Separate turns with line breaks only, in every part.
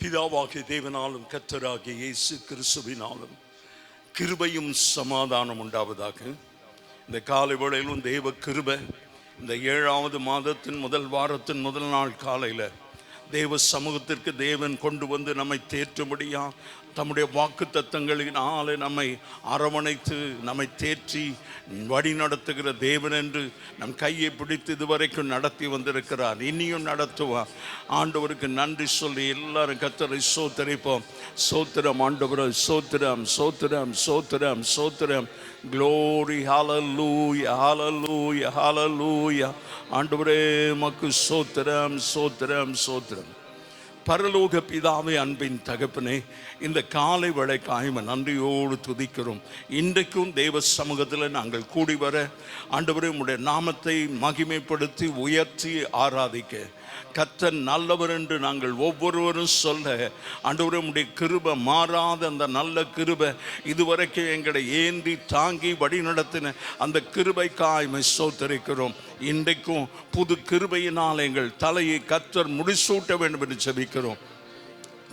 பிதாவாகிய தேவனாலும் கர்த்தராகிய இயேசு கிறிஸ்துவினாலும் கிருபையும் சமாதானம் உண்டாவதாக. இந்த காலை வேளையிலும் தேவ கிருபை இந்த 7வது மாதத்தின் முதல் வாரத்தின் முதல் நாள் காலையில் தேவ சமூகத்திற்கு தேவன் கொண்டு வந்து நம்மை தேற்றும்படியா தம்முடைய வாக்கு தத்தங்களினாலே நம்மை அரவணைத்து நம்மை தேற்றி வழி நடத்துகிற தேவன் என்று நம் கையை பிடித்து இதுவரைக்கும் நடத்தி வந்திருக்கிறார். இனியும் நடத்துவார். ஆண்டவருக்கு நன்றி சொல்லி எல்லாரும் கர்த்தரை ஸ்தோத்திரிப்போம். ஸ்தோத்திரம் ஆண்டவரே, ஸ்தோத்திரம் ஸ்தோத்திரம் ஸ்தோத்திரம் ஸ்தோத்திரம். க்ளோரி, ஹல்லேலூயா ஹல்லேலூயா ஹல்லேலூயா. ஆண்டவரே மக்கு ஸ்தோத்திரம் ஸ்தோத்திரம் ஸ்தோத்திரம். பரலோக பிதாவே, அன்பின் தகப்பனே, இந்த காலை வேளைக்காய் நன்றியோடு துதிக்கிறோம். இன்றைக்கும் தேவ சமூகத்தில் நாங்கள் கூடி வர ஆண்டவரே உம்முடைய நாமத்தை மகிமைப்படுத்தி உயர்த்தி ஆராதிக்க கர்த்தர் நல்லவர் என்று நாங்கள் ஒவ்வொருவரும் சொல்ல ஆண்டவரே உம்முடைய கிருபை மாறாத அந்த நல்ல கிருபை இதுவரைக்கும் எங்களை ஏந்தி தாங்கி வழி நடத்தின அந்த கிருபைக்காய் ஸ்தோத்திரிக்கிறோம். இன்றைக்கும் புது கிருபையினால் எங்கள் தலையை கர்த்தர் முடிசூட்ட வேண்டும் என்று ஜெபிக்கிறோம்.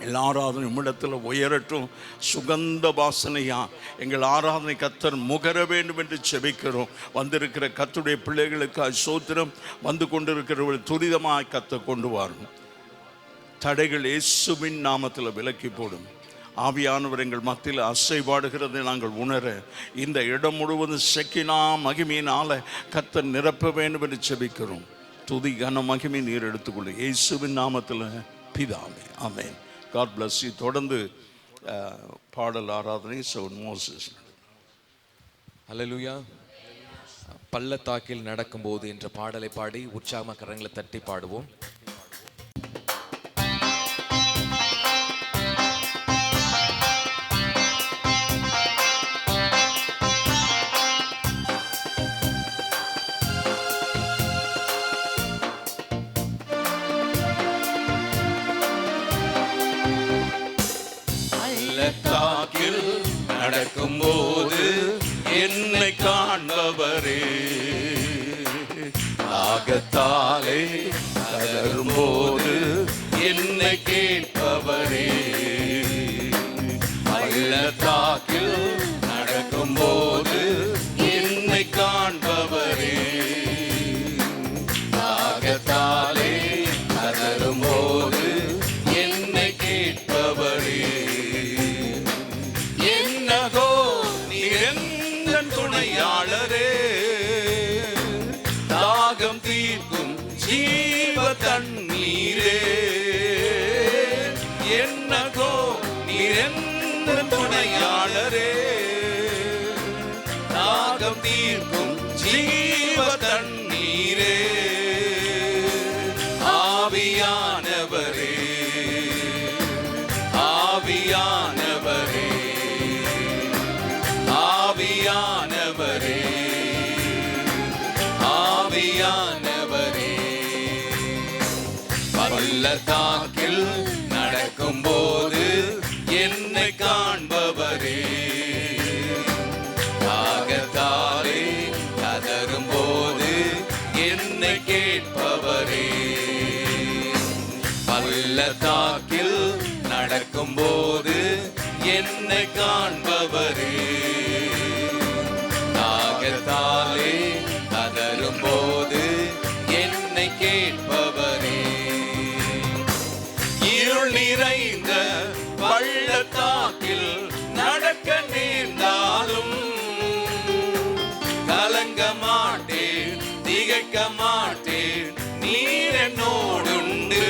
எல்லா ஆராதனை உம்மிடத்தில் உயரட்டும். சுகந்த வாசனையா எங்கள் ஆராதனை கர்த்தர் முகர வேண்டும் என்று ஜெபிக்கிறோம். வந்திருக்கிற கர்த்தருடைய பிள்ளைகளுக்கு ஸ்தோத்திரம். வந்து கொண்டிருக்கிறவர்கள் துரிதமாக கர்த்தர் கொண்டு வரும். தடைகள் இயேசுவின் நாமத்தில் விலக்கி போடும். ஆவியானவர் எங்கள் மத்தியில் அசைவாடுகிறதை நாங்கள் உணர இந்த இடம் முழுவதும் செக்கினா மகிமையினால கர்த்தர் நிரப்ப வேண்டும் என்று ஜெபிக்கிறோம். துதி கன மகிமை நீர் எடுத்துக்கொள்ளு இயேசுவின் நாமத்தில் பிதாவே, ஆமென். God bless you. தொடர்ந்து பாடல் ஆராதனை மோசஸ்.
ஹல்லேலூயா. பள்ளத்தாக்கில் நடக்கும்போது என்ற பாடலை பாடி உற்சாகமாக கரங்களை தட்டி பாடுவோம்.
பள்ளத்தாக்கில் நடக்கும்போது என்னை காண்பவரே, தாகத்தாலே தளரும்போது என்னை கேட்பவரே. பள்ளத்தாக்கில் நடக்கும்போது என்னை காண்பவரே, தாகத்தாலே தளரும்போது என்னை கேட்பவரே. என்னகோ நீரெந்தன் துணையாளரே, தாகம் தீர்க்கும் ஜீவ தண்ணீரே. என்னகோ நீரெந்தன் துணையாளரே, தாகம் தீர்க்கும் ஜீவ தண்ணீரே. ஆவியானவரே, ஆவியானவரே, ஆவியானவரே, ஆவியானவரே. பள்ளத்தாக்கில் நடக்கும்போது என்னை காண்பவரே, தாகத்தாலே கதறும்போது என்னை கேட்பவரே. பள்ளத்தாக்கில் நடக்கும்போது என்னை காண்பவரே, தாகத்தாலே கதறும்போது என்னை கேட்பவரே. இருள் நிறைந்த பள்ளத்தாக்கில் நடக்க நேர்ந்தாலும் கலங்க மாட்டேன், திகைக்க மாட்டேன், நீர் என்னோடுண்டு.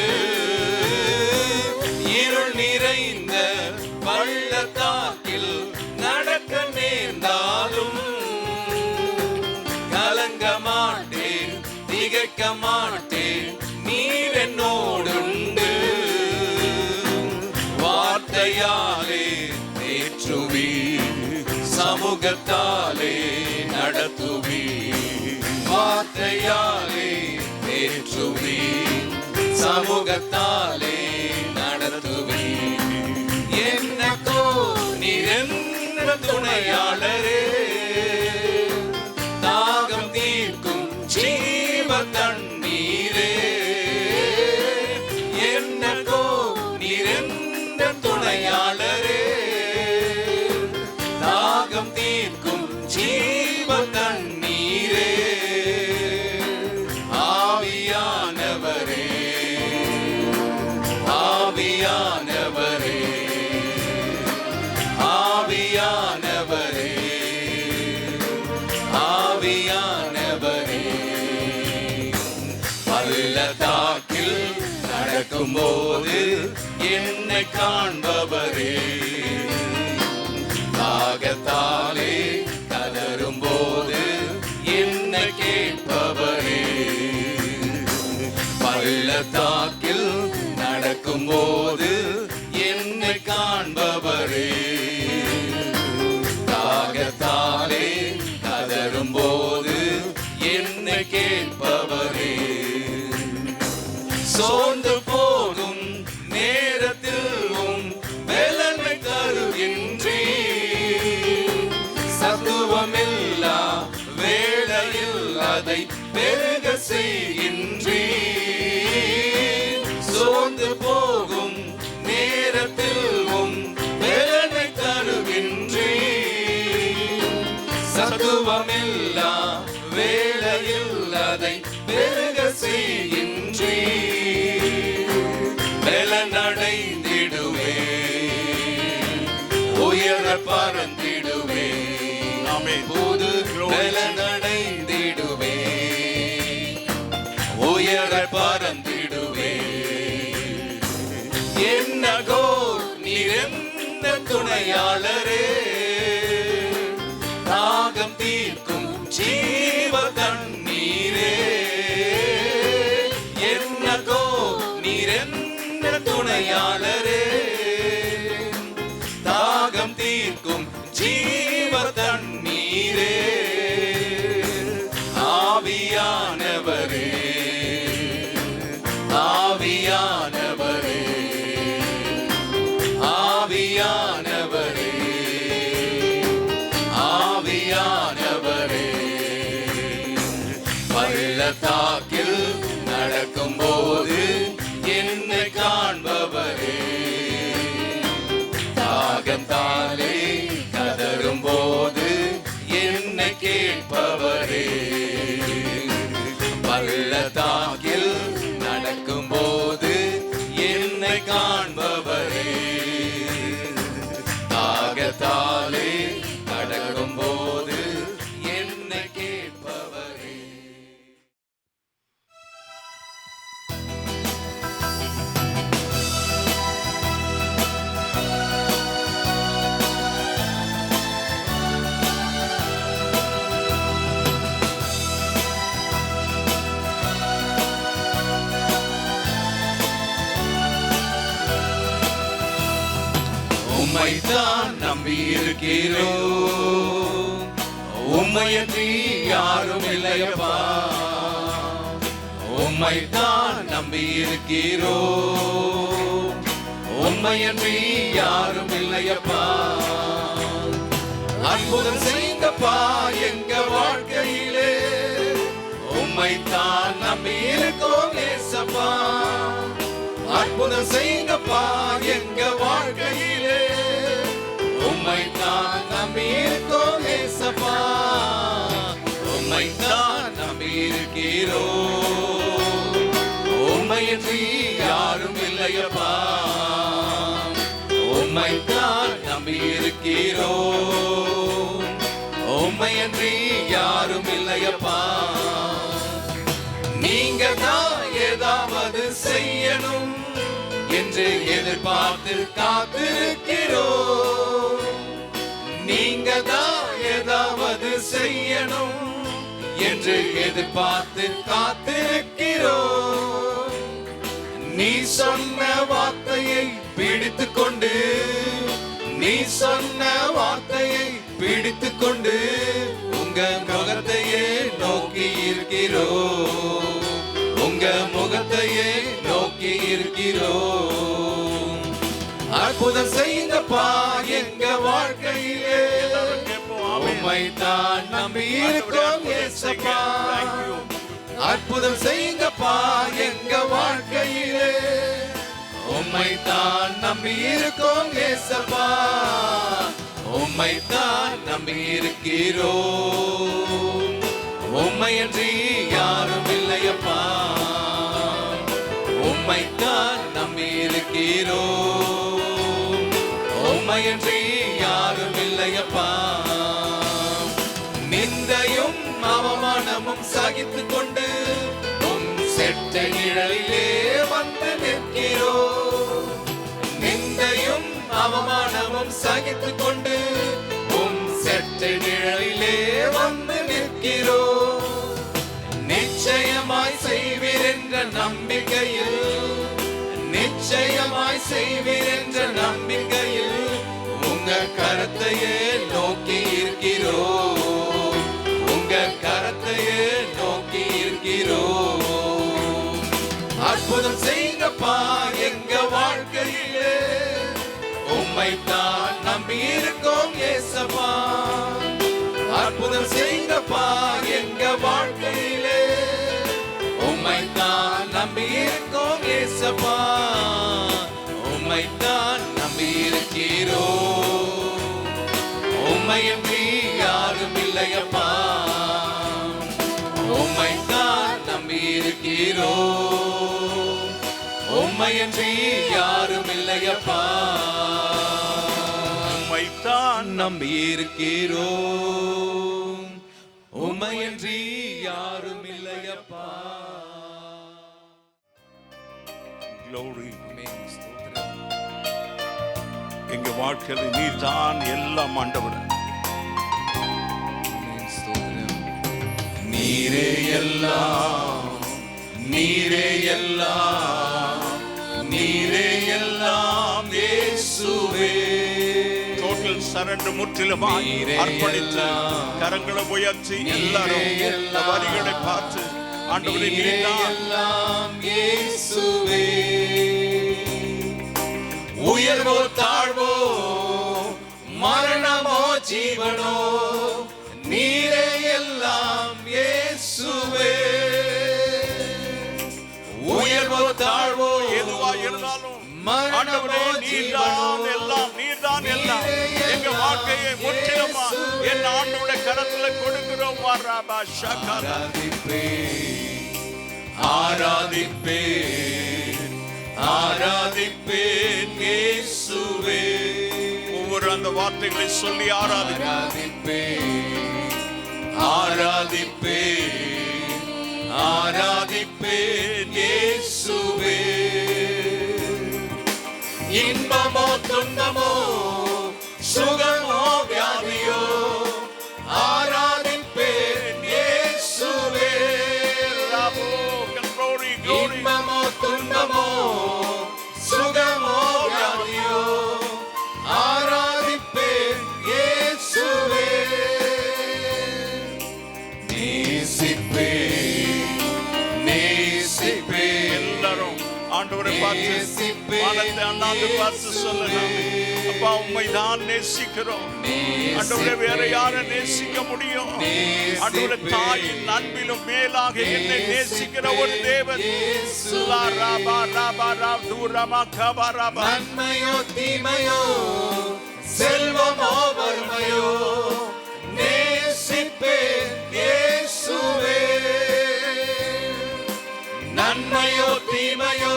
இருள் நிறைந்த பள்ளத்தாக்கில் நடக்க நேர்ந்தாலும் கலங்க மாட்டேன், திகைக்க மாட்டேன், நீர் என்னோடுண்டு. வார்த்தையாலே தேற்றுவி, சமூகத்தாலே நடத்துவி. வார்த்தையாலே தேற்றுவி, சமூகத்தாலே நடத்துவி. என்னக்கோ நீரெந்த துணையாளரே, தாகம் தீர்க்கும் ஜீவ தண்ணீரே. என்னக்கோ நீரெந்த நடக்கும்போது என்னை காண்பவரே, தாகத்தாலே கதறும்போது என்னை கேட்பவரே, பள்ளத்தாக்கில் நடக்கும்போது என்னை காண்பவரே, தாகத்தாலே கதறும்போது என்னை கேட்பவரே, சோர்ந்து போகும் நேரத்திலும் பலனை தருகின்றீர், சத்துவமில்லா வேளையில் அதை பெருக செய்கின்றீர், சோர்ந்து போகும் நேரத்திலும் பலனை தருகின்றீர், சத்துவமில்லா வேளையில் அதை பெருக செய்கின்றீர், பலனடைந்திடுவே, உயர பறந்திடுவே, புது பலனடைந்திடுவே, உயர பறந்திடுவே, என்னகோ நீர் என்ன துணையாளரே, தாகம் தீர்க்கும் ஜீவ தண்ணீரே, என்னகோ நீர் என்ன துணையாளரே, தாகம் தீர்க்கும் ஜீவ தண்ணீரே, ஆவியானவரே, ஆவியானவரே, ஆவியானவரே, ஆவியானவரே, பள்ளத்தாக்கில் நடக்கும்போது என்னை காண்பவரே, தாகத்தாலே கதறும்போது என்னை கேட்பவரே, பள்ளத்தாக்கில் நடக்கும்போது என்னை காண்பவரே, தாகத்தாலே கடக்கும்போது என்னை கேட்பவரே. உம்மைத்தான் நம்பி இருக்கிறோம், உம்மையன்றி யாரும் இல்லையப்பா, உம்மைத்தான் நம்பி இருக்கிறோம், உம்மையன்றி யாரும் இல்லையப்பா, அற்புதம் செய்யுங்கப்பா எங்க வாழ்க்கையிலே, உம்மைத்தான் நம்பி இருக்கோம் ஏசப்பா, அற்புதம் செய்யுங்கப்பா எங்க வாழ்க்கையிலே, உம்மைத்தான் நம்பி இருக்கோம் ஏசப்பா, உம்மைத்தான் நம்பி இருக்கிறோம், உம்மையன்றி யாரும் இல்லையப்பா, உம்மைத்தான் நம்பி இருக்கிறோம், உம்மையன்றி யாரும் இல்லையப்பா, நீங்க தான் ஏதாவது செய்யணும் என்று எதிர்பார்த்து காத்திருக்கிறோம், நீங்க தான் ஏதாவது செய்யணும் என்று எதிர்பார்த்து காத்திருக்கிறோம், நீ சொன்ன வார்த்தையை பிடித்துக் கொண்டு, நீ சொன்ன வார்த்தையை பிடித்துக் கொண்டு உங்க முகத்தையே நோக்கி இருக்கிறோம், உங்க முகத்தையே நோக்கி இருக்கிறோம், அற்புதம் செய்யுங்கப்பா எங்க வாழ்க்கையிலே, உம்மைத்தான் நம்பி இருக்கோம் ஏசப்பா, அற்புதம் செய்யுங்கப்பா எங்க வாழ்க்கையிலே, உம்மைத்தான் நம்பி இருக்கோம் ஏசப்பா, உம்மைத்தான் நம்பி இருக்கிறோம், உம்மையன்றி யாரும் இல்லையப்பா, உம்மைத்தான் நம்பி இருக்கிறோம், உம்மையன்றி யாரும் இல்லையப்பா, நிந்தையும் அவமானமும் சகித்துக் கொண்டு உம் செட்ட நிழலிலே வந்து நிற்க
சகித்துக் கொண்டு உம் செற்ற நிழலிலே வந்து நிற்கிறோம். நிச்சயமாய் செய்வீர் என்ற நம்பிக்கையில், நிச்சயமாய் செய்வீர் என்ற நம்பிக்கையில் உங்க கரத்தையே நோக்கி இருக்கிறோம். உங்க கரத்தையே நோக்கி இருக்கிறோம். அற்புதம் செய்யுங்கப்பா எங்க வாழ்க்கையிலே, உம்மைத்தான் நம்பி இருக்கோம் ஏசப்பா. அற்புதம் செய்யுங்கப்பா எங்க வாழ்க்கையிலே, உம்மைத்தான் நம்பி இருக்கோம் ஏசப்பா. உம்மைத்தான் நம்பி இருக்கிறோம். உம்மையன்றி யாரும் இல்லையப்பா. உம்மைத்தான் நம்பி இருக்கிறோம். உம்மையன்றி யாரும் இல்லையப்பா.
உம்மைத்தான்
நம்பி இருக்கிறோம். உம்மையன்றி யாரும் இல்லையப்பா.
Glory.
ஆமென். ஸ்தோத்திரம்.
எங்க வாழ்க்கையில் நீர் தான் எல்லாம் ஆண்டவரே.
ஆமென். ஸ்தோத்திரம். நீரே எல்லாம், நீரே எல்லாம், நீரே எல்லாம் இயேசுவே.
டோட்டல் சரண்டர் முற்றிலுமாய் அர்ப்பணித்து கரங்களை உயர்த்தி எல்லாரும் இந்த வரிகளை பார்த்து ஆண்டவரே நீர் தான்
எல்லாம் இயேசுவே. உயர்வோ தாழ்வோ மரணமோ ஜீவனோ நீரே எல்லாம் இயேசுவே. உயர்வோ தாழ்வோ
எதுவா இருந்தாலும்
மரணமோ
நீர்தான் எல்லாம், நீர்தான் எல்லாம். எங்க வாழ்க்கையை முற்றிலுமா என் ஆண்டவருடைய கரத்துல கொடுக்கிறோம்.
ஆராதிப்பேன், ஆராதிப்பேன் இயேசுவே.
ஒவ்வொரு அந்த வார்த்தைகளை சொல்லி
ஆராதிப்பேன், ஆராதிப்பேன், ஆராதிப்பேன் இயேசுவே. இன்பமோ துன்பமோ சுகமோ வியாதியோ ஆராதிப்பேன் இயேசுவே. இன்பமோ துன்பமோ சுகமோ வியாதியோ ஆராதிப்பேன் இயேசுவே. நேசிப்பேன், நேசிப்பேன்.
எல்லாரும் ஆண்டவரை பார்த்து வானத்தை அண்ணாந்து பார்த்து சொல்லலாம். அப்பா உம்மை தான் நேசிக்கிறோம் ஆண்டவரே. வேற யாரை நேசிக்க முடியும்? ஆண்டவரே தாயின் அன்பிலும் மேலாக என்னை நேசிக்கிற ஒரு தேவன்.
நன்மையோ தீமையோ செல்வமோ வறுமையோ நேசிப்பேன் இயேசுவே. நன்மையோ தீமையோ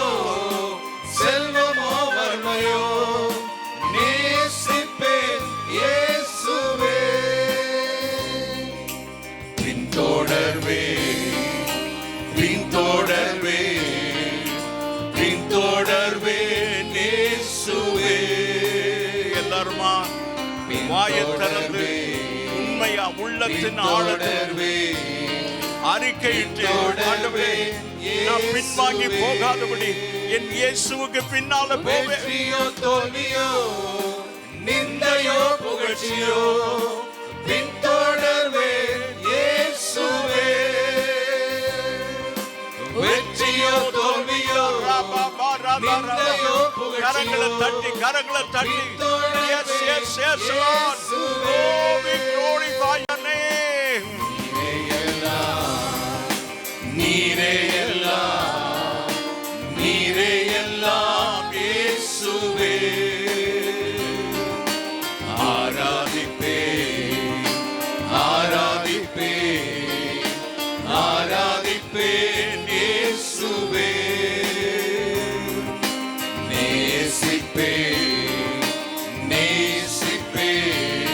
செல்வமோ வறுமையோ நேசிப்பேன் இயேசுவே. பின்தொடர்வே, பின்தொடர்வே, பின்தொடர்வே இயேசுவே.
எல்லாருமா வாயை திறந்து உண்மையா உள்ளத்தின் ஆழத்திலே அறிக்கையிட்டு ஆண்டவரே நான் பின்வாங்கி போகாதபடி என் இயேசுவுக்கு பின்னால போவேன்.
வெற்றியோ தோல்வியோ நிந்தையோ புகழ்ச்சியோ பின்தொடர்வேன் இயேசுவே. வெற்றியோ தோல்வியோ நிந்தையோ
கரங்களை தட்டி கரங்களை தட்டி yes yes yes Lord, oh we glorify your name.
நீரே எல்லாம், நீரே எல்லாம் இயேசுவே. ஆராதிப்பேன், ஆராதிப்பேன், ஆராதிப்பேன் இயேசுவே. நேசிப்பேன், நேசிப்பேன்,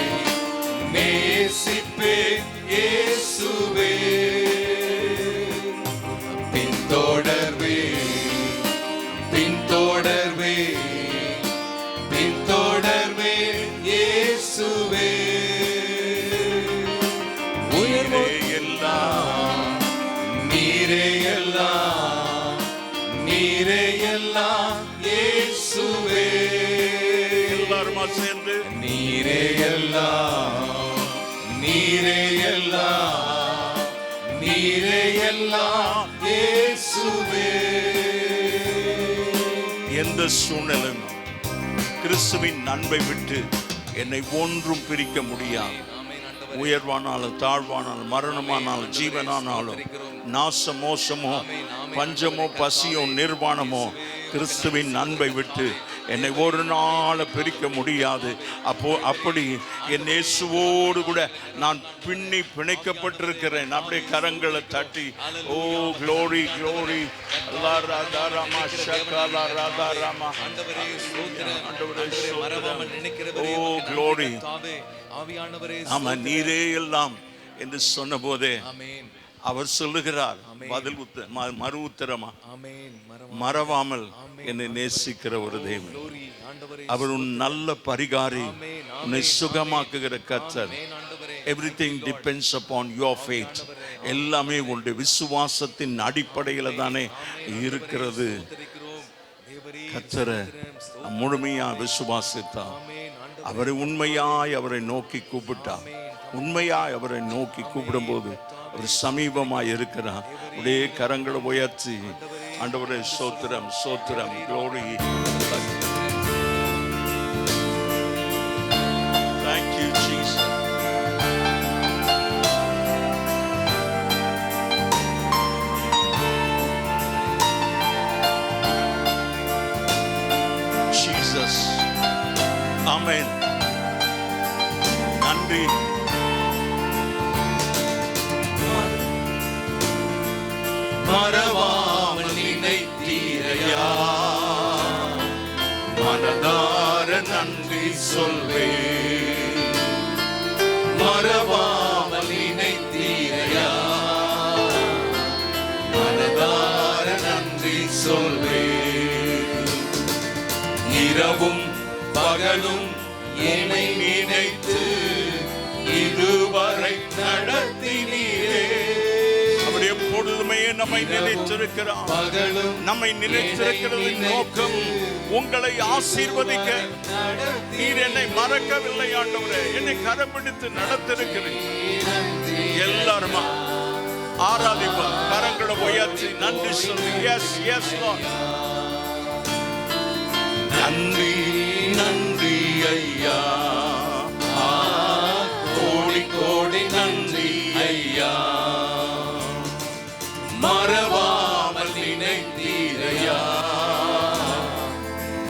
நேசிப்பேன் இயேசுவே. பின்தொடர்வே, பின்தொடர்வே, பின்தொடர்வே
எல்லாம் சேர்ந்து
நீரே எல்லாம், நீரே எல்லாம், நீரே எல்லாம் இயேசுவே.
எந்த சூழ்நிலையும் கிறிஸ்துவின் அன்பை விட்டு என்னை ஒன்றும் பிரிக்க முடியாது. உயர்வானாலும் தாழ்வானாலும் மரணமானாலும் ஜீவனானாலும் நாச மோசமோ பஞ்சமோ பசியோ நிர்வாணமோ கிறிஸ்துவின் அன்பை விட்டு என்னை ஒரு நாள் பிரிக்க முடியாது. அப்படி என் இயேசுவோடு கூட நான் பிணைக்கப்பட்டிருக்கிறேன். அப்படியே கரங்களை தட்டி oh glory glory Radha Rama ஷகலா ராதா ராமா ஓ க்ளோரி. ஆமா, நீரே எல்லாம் என்று சொன்ன போதே அவர் சொல்லுகிறார் பதில் மறு உத்தரமா, மறவாமல் என்னை நேசிக்கிற ஒரு தேவன். அவர் உன் நல்ல பரிகாரி, உன்னை சுகமாக்குகிற கர்த்தர். Everything depends upon your faith. எல்லாமே உன்னுடைய விசுவாசத்தின் அடிப்படையில தானே இருக்கிறது. கர்த்தரை முழுமையா விசுவாசித்தா, அவரை உண்மையாய் அவரை நோக்கி கூப்பிட்டா, உண்மையாய் அவரை நோக்கி கூப்பிடும் போது அவர் சமீபமாய் இருக்கிறார். உடைய கரங்களை உயர்த்தி ஆண்டவரே ஸ்தோத்திரம் ஸ்தோத்திரம் glory. Thank you Jesus. Jesus. Amen. நன்றி. மறவாமல் நினைத்தீரையா, மனதார நன்றி சொல்வே. மறவாமல் நினைத்தீரையா, மனதார நன்றி சொல்வே. இரவும் பகலும் என்னை நினைத்து இதுவரை நடத்தினீரே. எப்பொழுதுமே நம்மை நினைத்திருக்கிறார். நம்மை நினைத்திருக்கிறதின் நோக்கம் உங்களை ஆசீர்வதிக்க. நீர் என்னை மறக்கவில்லை ஆண்டவரே, என்னை கரம் பிடித்து நடத்திருக்கிறேன். எல்லாருமா ஆராதிப்போம், கரங்களை உயர்த்தி நன்றி சொல்லி எஸ் எஸ் லார்ட். நன்றி நன்றி ஐயா, கோடி கோடி நன்றி ஐயா. மறவாமல் நினைத்தீரையா,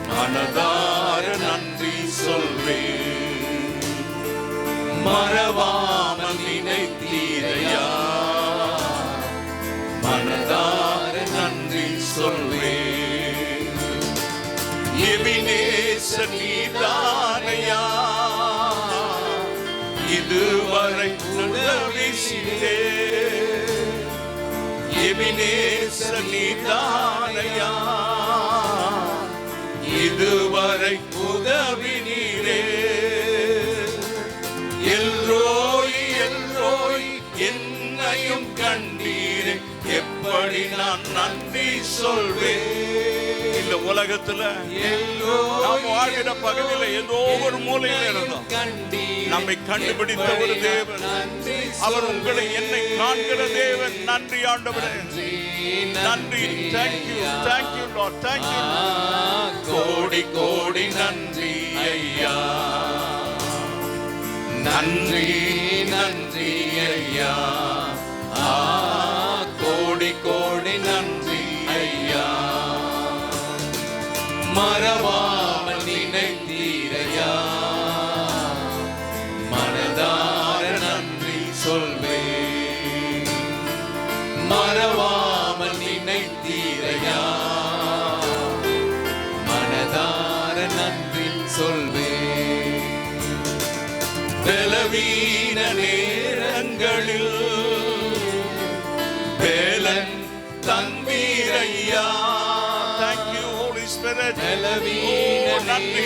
மனதார நன்றி சொல்வே. மறவாமல் நினைத்தீரையா, மனதார நன்றி சொல்வே. எபினேசர் நீதானையா, இதுவரை உதவி செய்தே. எபினேசர் நீதானையா, இதுவரை உதவி நீரே. எல்ரோய் எல்ரோய் என்னையும் கண்டீரே, எப்படி நான் நன்றி சொல்வேன். இந்த உலகத்துல நாம் வாழ்கிற பகுதியில ஏதோ ஒரு மூலையில இருந்தோம், நம்மை கண்டுபிடித்த ஒரு தேவன். அவர் உங்களை என்னை காண்கிற தேவன். நன்றி ஆண்டவரே, நன்றி. Thank you thank you Lord, thank you. கோடி கோடி நன்றி ஐயா, நன்றி நன்றி ஐயா, கோடி கோடி நன்றி ஐயா. மறவாமல் நினைத்தீரையா, மனதார நன்றி சொல்வே. மறவாமல் நினைத்தீரையா, மனதார நன்றி சொல்வே. பலவீன நேரங்களில் Velan தந்தீரையா. Thank you Holy Spirit. Spirit. Oh, நன்றி.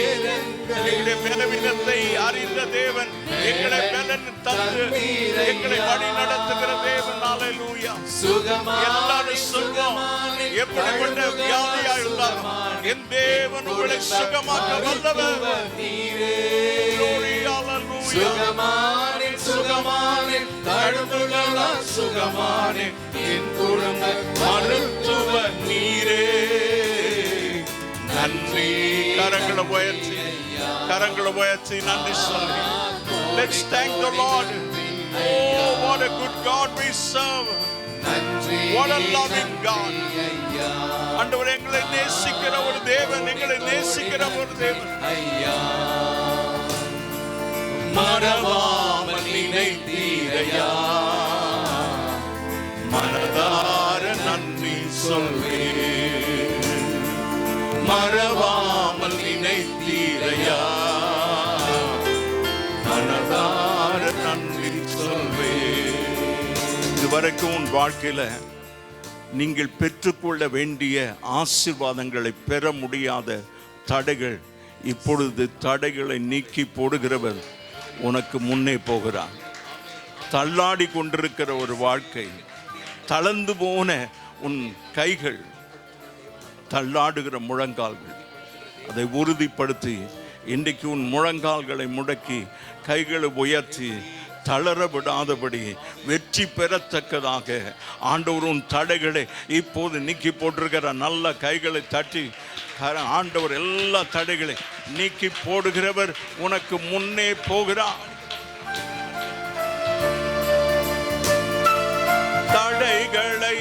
எங்களுடைய பலவீனத்தை அறிந்த தேவன், எங்களை பலன் தந்து எங்களை வழி நடத்துகிற தேவன். ஹalleluya. எல்லாரும் சொல்வோம், எப்படிப்பட்ட வியாதியா இருந்தாலும் என் தேவன் உங்களை சுகமாக்க வல்லவர்.
சுகமானே சுகமானே தழும்புகளால் சுகமானே என் குடும்ப மருத்துவ நீரே நன்றி. கரங்களை உயர்த்தி நன்றி சொல்லி let's thank the Lord. Oh, what a good God we serve. What a loving God. ஆண்டவர் எங்களை நேசிக்கிற ஒரு தேவன், எங்களை நேசிக்கிற ஒரு தேவன். மறவாமல் நினைத்தீரையா, மனதார நன்றி சொல்வேன். மறவாமல் நினைத்தீரையா, மனதார நன்றி சொல்வேன்.
இதுவரைக்கும் உன் வாழ்க்கையில நீங்கள் பெற்றுக்கொள்ள வேண்டிய ஆசீர்வாதங்களை பெற முடியாத தடைகள், இப்பொழுது தடைகளை நீக்கி போடுகிறவர் உனக்கு முன்னே போகிறார். தள்ளாடி கொண்டிருக்கிற ஒரு வாழ்க்கை, தளர்ந்து போன உன் கைகள், தள்ளாடுகிற முழங்கால்கள், அதை உறுதிப்படுத்தி இன்றைக்கு உன் முழங்கால்களை முடக்கி கைகளை உயர்த்தி தளர விடாதபடி வெற்றி பெறத்தக்கதாக ஆண்டவர் உன் தடைகளை இப்போது நீக்கி போட்டிருக்கிற நல்ல கைகளை தட்டி ஆண்டவர் எல்லா தடைகளை நீக்கி போடுகிறவர் உனக்கு முன்னே போகிறார். தடைகளை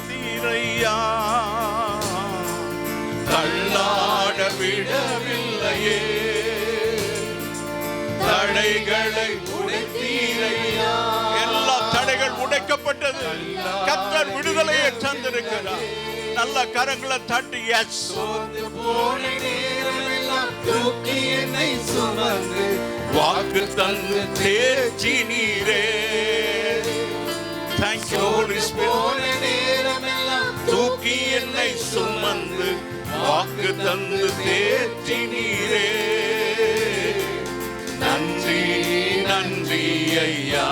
தீரையா, தள்ளாட விடவில்லையே, தடைகளை உடைத்தீரையா. எல்லா தடைகள் உடைக்கப்பட்டது. கர்த்தர் விடுதலையை தந்திருக்கிறார். நல்ல கரங்களை தட்டி எஸ்.
தூக்கி என்னை சுமந்து
வாக்கு தந்து தேர்ச்சி நீரே. Thank you Holy Spirit. தூக்கி என்னை சுமந்து வாக்கு தந்து தேர்ச்சி நீரே. நன்றி நன்றி ஐயா,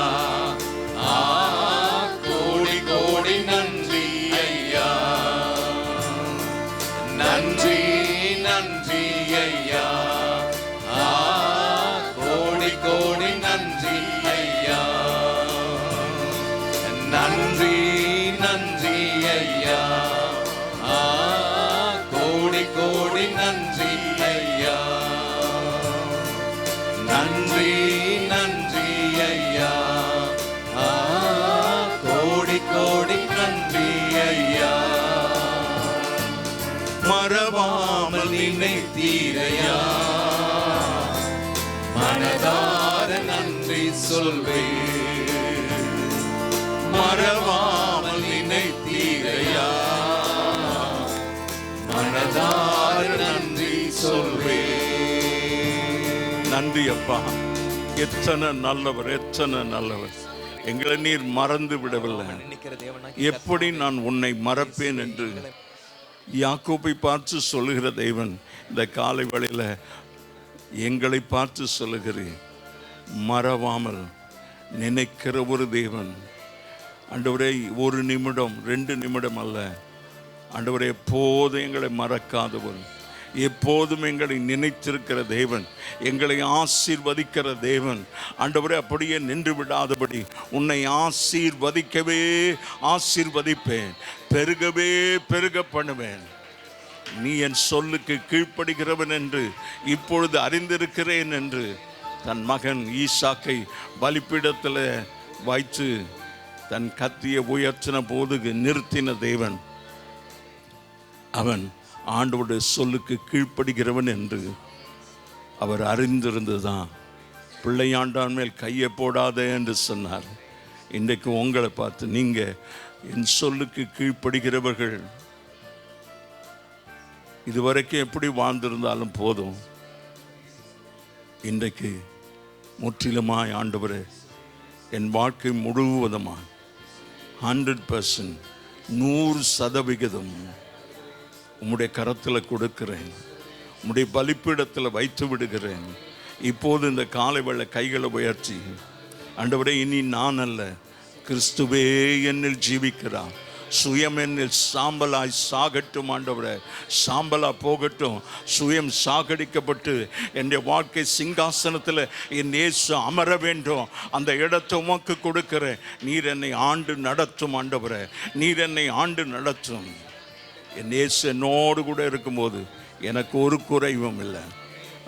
கோடி கோடி நன்றி ஐயா. நன்றி நன்றி ஐயா, கோடி கோடி நன்றி ஐயா. நன்றி நன்றி ஐயா, கோடி கோடி நன்றி ஐயா. நன்றி நன்றி ஐயா, கோடி கோடி நன்றி ஐயா. மறவாமல் நினைத்தீரையா, மனதார நன்றி சொல்வேன். மறவாமல் நினைத்தீரையா, மனதார நன்றி சொல்வேன். நன்றி அப்பா, எத்தனை நல்லவர், எத்தனை நல்லவர். எங்களை நீர் மறந்து விடவில்லை. எப்படி நான் உன்னை மறப்பேன் என்று யாக்கோபை பார்த்து சொல்லுகிற தேவன் இந்த காலை வேளையில் எங்களை பார்த்து சொல்லுகிறேன். மறவாமல் நினைக்கிற ஒரு தேவன். ஆண்டவரே, ஒரு நிமிடம் 2 நிமிடம் அல்ல ஆண்டவரே, எப்போதும் எங்களை மறக்காதவர், எப்போதும் எங்களை நினைத்திருக்கிற தேவன், எங்களை ஆசீர்வதிக்கிற தேவன். ஆண்டவரே, அப்படியே நின்று விடாதபடி உன்னை ஆசீர்வதிக்கவே ஆசீர்வதிப்பேன், பெருகவே பெருக பண்ணுவேன். நீ என் சொல்லுக்கு கீழ்ப்படுகிறவன் என்று இப்பொழுது அறிந்திருக்கிறேன் என்று தன் மகன் ஈசாக்கை பலிபீடத்தில் வைத்து தன் கத்தியை உயர்த்தின போது நிறுத்தின தேவன், அவன் ஆண்டவருடைய சொல்லுக்கு கீழ்ப்படுகிறவன் என்று அவர் அறிந்திருந்துதான் பிள்ளையாண்டான் மேல் கையை போடாத என்று சொன்னார். இன்றைக்கு உங்களை பார்த்து, நீங்கள் என் சொல்லுக்கு கீழ்ப்படுகிறவர்கள், இதுவரைக்கும் எப்படி வாழ்ந்திருந்தாலும் போதும், இன்றைக்கு முற்றிலுமாய் ஆண்டவரே என் வாழ்க்கை முழுவதுமாய் 100% 100% உம்முடைய கரத்தில் கொடுக்கிறேன், உம்முடைய பலிப்பீடத்தில் வைத்து விடுகிறேன். இப்போது இந்த காலை வேளை கைகளை உயர்த்தி, ஆண்டவரே, இனி நான் அல்ல, கிறிஸ்துவே என்னில் ஜீவிக்கிறார், சுயம் என்னில் சாம்பலாய் சாகட்டும். ஆண்டவரே, சாம்பலா போகட்டும். சுயம் சாகடிக்கப்பட்டு என்னுடைய வாழ்க்கை சிங்காசனத்தில் என் இயேசு அமர வேண்டும். அந்த இடத்தை உமக்கு கொடுக்கிறேன். நீர் என்னை ஆண்டு நடத்தும். ஆண்டவரே, நீர் என்னை ஆண்டு நடத்தும். என் இயேசு என்னோடு கூட இருக்கும்போது எனக்கு ஒரு குறைவும் இல்லை.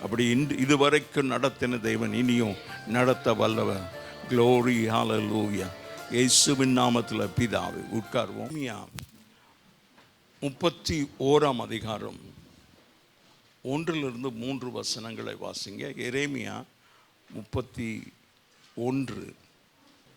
அப்படி இதுவரைக்கும் நடத்தின தேவன் இனியும் நடத்த வல்லவர். க்ளோரி, ஹல்லேலூயா. இயேசுவின் நாமத்தில் பிதாவே. உட்கார்வோம். 31ஆம் அதிகாரம் 1 to 3 வசனங்களை வாசிங்க. எரேமியா 31.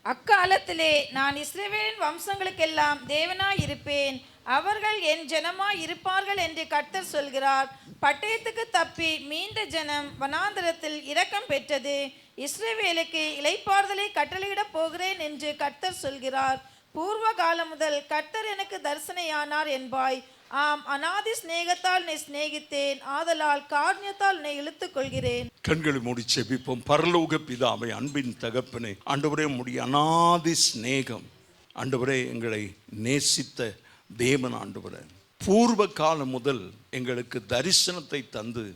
அக்காலத்திலே நான் இஸ்ரவேலின் வம்சங்களுக்கெல்லாம் தேவனாய் இருப்பேன், அவர்கள் என் ஜனமாய் இருப்பார்கள் என்று கர்த்தர் சொல்கிறார். பட்டயத்துக்கு தப்பி மீண்ட ஜனம் வனாந்தரத்தில் இரக்கம் பெற்றது. இஸ்ரவேலுக்கு இளைப்பாறுதலை கட்டளையிடப் போகிறேன் என்று கர்த்தர் சொல்கிறார். பூர்வ காலம் முதல் கர்த்தர் எனக்கு தரிசனையானார் என்பாய். ஆம், அநாதி சிநேகத்தால் உன்னை சிநேகித்தேன், ஆதலால் காருண்யத்தால் உன்னை இழுத்துக் கொள்கிறேன்.
கண்களை மூடி செபிப்போம். பரலோக பிதாவே, அன்பின் தகப்பனே, ஆண்டவரே, உம்முடைய அநாதி சிநேகம், ஆண்டவரே, எங்களை நேசித்த தேவன், ஆண்டவரே, பூர்வ காலம் முதல் எங்களுக்கு தரிசனத்தை தந்து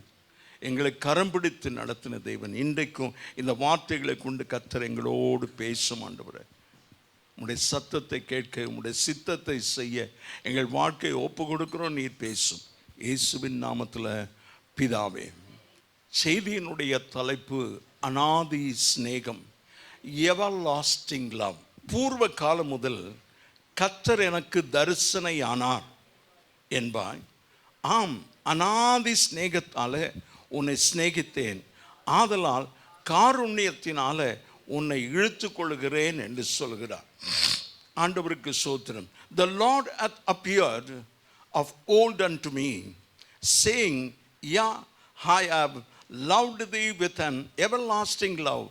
எங்களை கரம் பிடித்து நடத்தின தேவன், இன்றைக்கும் இந்த வார்த்தைகளை கொண்டு கர்த்தர் எங்களோடு பேசும். ஆண்டவரே, உம்முடைய சத்தத்தை கேட்க, உம்முடைய சித்தத்தை செய்ய எங்கள் வாழ்க்கையை ஒப்பு கொடுக்கிறோம். நீர் பேசும். இயேசுவின் நாமத்தில் பிதாவே. செய்தியினுடைய தலைப்பு அநாதி சிநேகம், எவர் லாஸ்டிங் லவ். பூர்வ காலம் முதல் கர்த்தர் எனக்கு தரிசனையானார் என்பாய். ஆம், அநாதி சிநேகத்தால் உன்னை சிநேகித்தேன், ஆதலால் காருண்யத்தினால உன்னை இழுத்து கொள்கிறேன் என்று சொல்கிறார். ஆண்டவருக்கு ஸ்தோத்திரம். The Lord hath appeared of old unto me, saying, Yeah, I have loved thee with an everlasting love,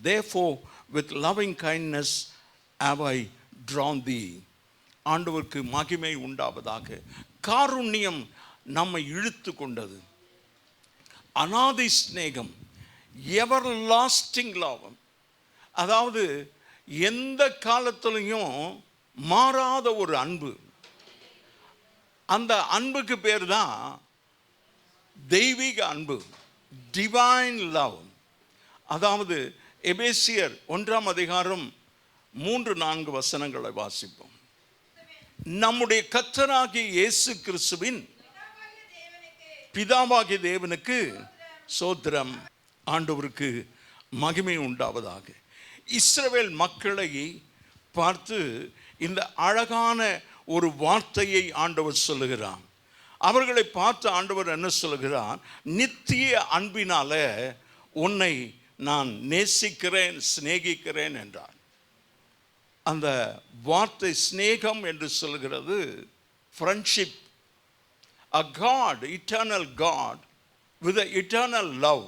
therefore with loving kindness have I drawn thee. ஆண்டவருக்கு மகிமை உண்டாவதாக. காருண்யம் நம்மை இழுத்து கொண்டது. அநாதி சிநேகம், எவர் லாஸ்டிங் லவ், அதாவது எந்த காலத்திலையும் மாறாத ஒரு அன்பு. அந்த அன்புக்கு பேர் தான் தெய்வீக அன்பு, டிவைன் லவ். அதாவது எபேசியர் 1ஆம் அதிகாரம் 3-4 வசனங்களை வாசிப்போம். நம்முடைய கர்த்தராகிய இயேசு கிறிஸ்துவின் பிதாவாகிய தேவனுக்கு ஸ்தோத்திரம். ஆண்டவருக்கு மகிமை உண்டாவதாக. இஸ்ரவேல் மக்களை பார்த்து இந்த அழகான ஒரு வார்த்தையை ஆண்டவர் சொல்லுகிறார். அவர்களை பார்த்து ஆண்டவர் என்ன சொல்லுகிறார்? நித்திய அன்பினால உன்னை நான் நேசிக்கிறேன், சிநேகிக்கிறேன் என்றார். அந்த வார்த்தை சிநேகம் என்று சொல்கிறது friendship. A God, eternal God with an eternal love.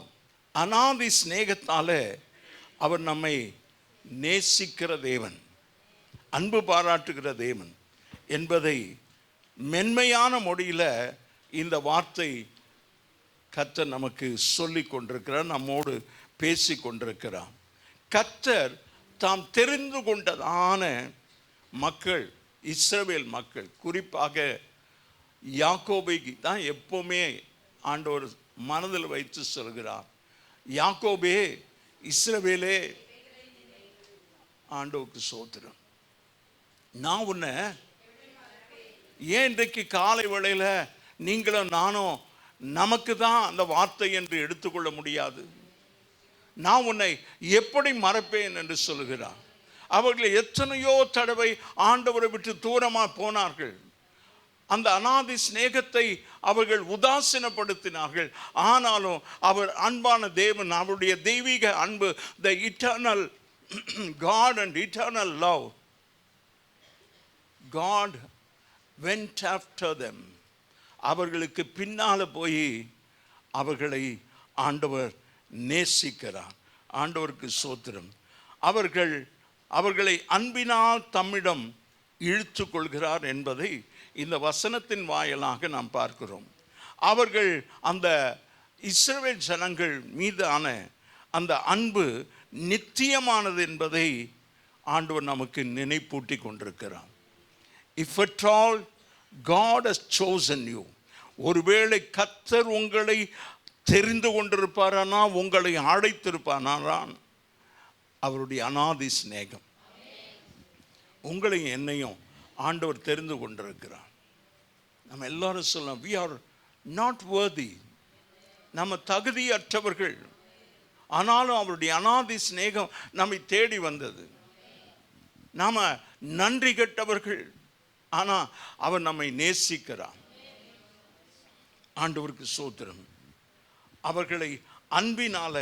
அநாதி சிநேகத்தாலே அவர் நம்மை நேசிக்கிற தேவன், அன்பு பாராட்டுகிற தேவன் என்பதை மென்மையான மொழியில் இந்த வார்த்தை கர்த்தர் நமக்கு சொல்லி கொண்டிருக்கிறார், நம்மோடு பேசி கொண்டிருக்கிறார். கர்த்தர் தாம் தெரிந்து கொண்டதான மக்கள், இஸ்ரவேல் மக்கள், குறிப்பாக யாக்கோபைக்கு தான் எப்போவுமே ஆண்டவர் மனதில் வைத்து சொல்கிறார். யாக்கோபே, இஸ்ரவேலே, ஆண்டவருக்கு ஸ்தோத்திரம். நான் உன்னை ஏன் இன்றைக்கு காலை வேளையில் நீங்களும் நானும் நமக்கு தான் அந்த வார்த்தை என்று எடுத்துக்கொள்ள முடியாது? நான் உன்னை எப்படி மறப்பேன் என்று சொல்லுகிறார். அவர்கள் எத்தனையோ தடவை ஆண்டவரை விட்டு தூரமாக போனார்கள். அந்த அநாதி சிநேகத்தை அவர்கள் உதாசீனப்படுத்தினார்கள். ஆனாலும் அவர் அன்பான தேவன், அவருடைய தெய்வீக அன்பு, the eternal God and eternal love, God went after them. அவர்களுக்கு பின்னால் போய் அவர்களை ஆண்டவர் நேசிக்கிறார். ஆண்டவருக்கு ஸ்தோத்திரம். அவர்களை அன்பினால் தம்மிடம் இழுத்து கொள்கிறார் என்பதை இந்த வசனத்தின் வாயிலாக நாம் பார்க்கிறோம். அவர்கள் அந்த இஸ்ரவேல் ஜனங்கள் மீதான அந்த அன்பு நித்தியமானது என்பதை ஆண்டவர் நமக்கு நினைப்பூட்டி கொண்டிருக்கிறார். If at all God has chosen you, ஒருவேளை கர்த்தர் உங்களை தெரிந்து கொண்டிருப்பாரானா, உங்களை அழைத்திருப்பானான், அவருடைய அநாதி சிநேகம் உங்களையும் என்னையும் ஆண்டவர் தெரிந்து கொண்டிருக்கிறார். நம்ம எல்லாரும் சொல்லலாம், we are not worthy, நம்ம தகுதியற்றவர்கள். ஆனாலும் அவருடைய அநாதி சிநேகம் நம்மை தேடி வந்தது. நாம நன்றி கெட்டவர்கள், ஆனால் அவர் நம்மை நேசிக்கிறார். ஆண்டவருக்கு ஸ்தோத்திரம். அவர்களை அன்பினால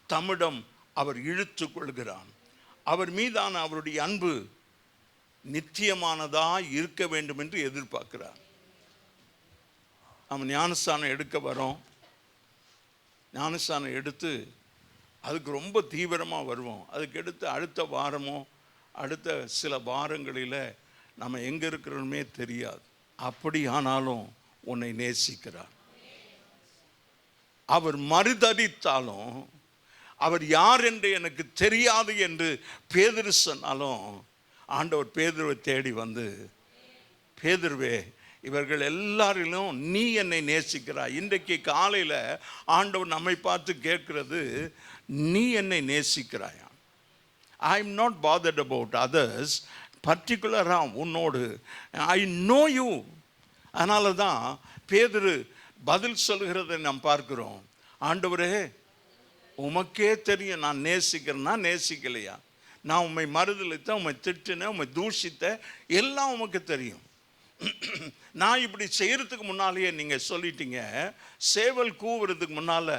தம்மிடம் அவர் இழுத்து கொள்கிறார். அவர் மீதான அவருடைய அன்பு நித்தியமானதா இருக்க வேண்டும் என்று எதிர்பார்க்கிறார். நம்ம ஞானஸ்தானம் எடுக்க வரோம். ஞானஸ்தானம் எடுத்து அதுக்கு ரொம்ப தீவிரமாக வருவோம். அதுக்கு எடுத்து அடுத்த வாரமோ அடுத்த சில வாரங்களில் நம்ம எங்கே இருக்கிறோமே தெரியாது. அப்படி ஆனாலும் உன்னை நேசிக்கிறார். அவர் மறுதலித்தாலும், அவர் யார் என்று எனக்கு தெரியாது என்று பேதுரு சொன்னாலும், ஆண்டவர் பேதுருவை தேடி வந்து, பேதுருவே, இவர்கள் எல்லாரிலும் நீ என்னை நேசிக்கிறாய். இன்றைக்கு காலையில் ஆண்டவர் நம்மை பார்த்து கேட்கிறது, நீ என்னை நேசிக்கிறாயா? I am not bothered about others, பர்டிகுலராக உன்னோடு ஐ நோ யூ. அதனால தான் பேதுரு பதில் சொல்கிறதை நாம் பார்க்கிறோம். ஆண்டவரே, உமக்கே தெரியும் நான் நேசிக்கிறேன்னா நேசிக்கலையா, நான் உம்மை மறுதலித்தேன், உம்மை திட்டினேன், உம்மை தூஷித்தேன், எல்லாம் உமக்கு தெரியும். நான் இப்படி செய்கிறதுக்கு முன்னாலேயே நீங்கள் சொல்லிட்டீங்க, சேவல் கூவுறதுக்கு முன்னால்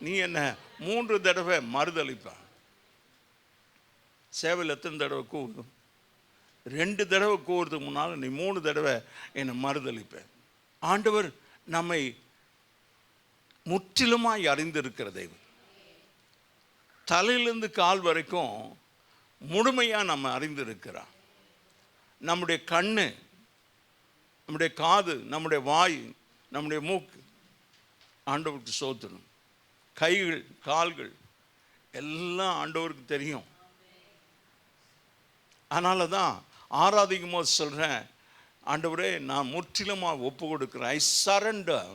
நீ என்ன 3 தடவை மறுதலிப்ப. சேவல் எத்தனை தடவை கூவுது? 2 தடவை கூவுறதுக்கு முன்னால் நீ 3 தடவை என்னை மறுதலிப்ப. ஆண்டவர் நம்மை முற்றிலுமாய் அறிந்திருக்கிற தெய்வம். தலையிலிருந்து கால் வரைக்கும் முழுமையாக நம்ம அறிந்திருக்கிறார். நம்முடைய கண்ணு, நம்முடைய காது, நம்முடைய வாய், நம்முடைய மூக்கு, ஆண்டவருக்கு ஸ்தோத்திரம். கைகள், கால்கள் எல்லாம் ஆண்டவருக்கு தெரியும். அதனால தான் ஆராதிக்கும் போது சொல்கிறேன், ஆண்டவரே நான் முற்றிலுமாக ஒப்பு கொடுக்குறேன், ஐ சரண்டர்.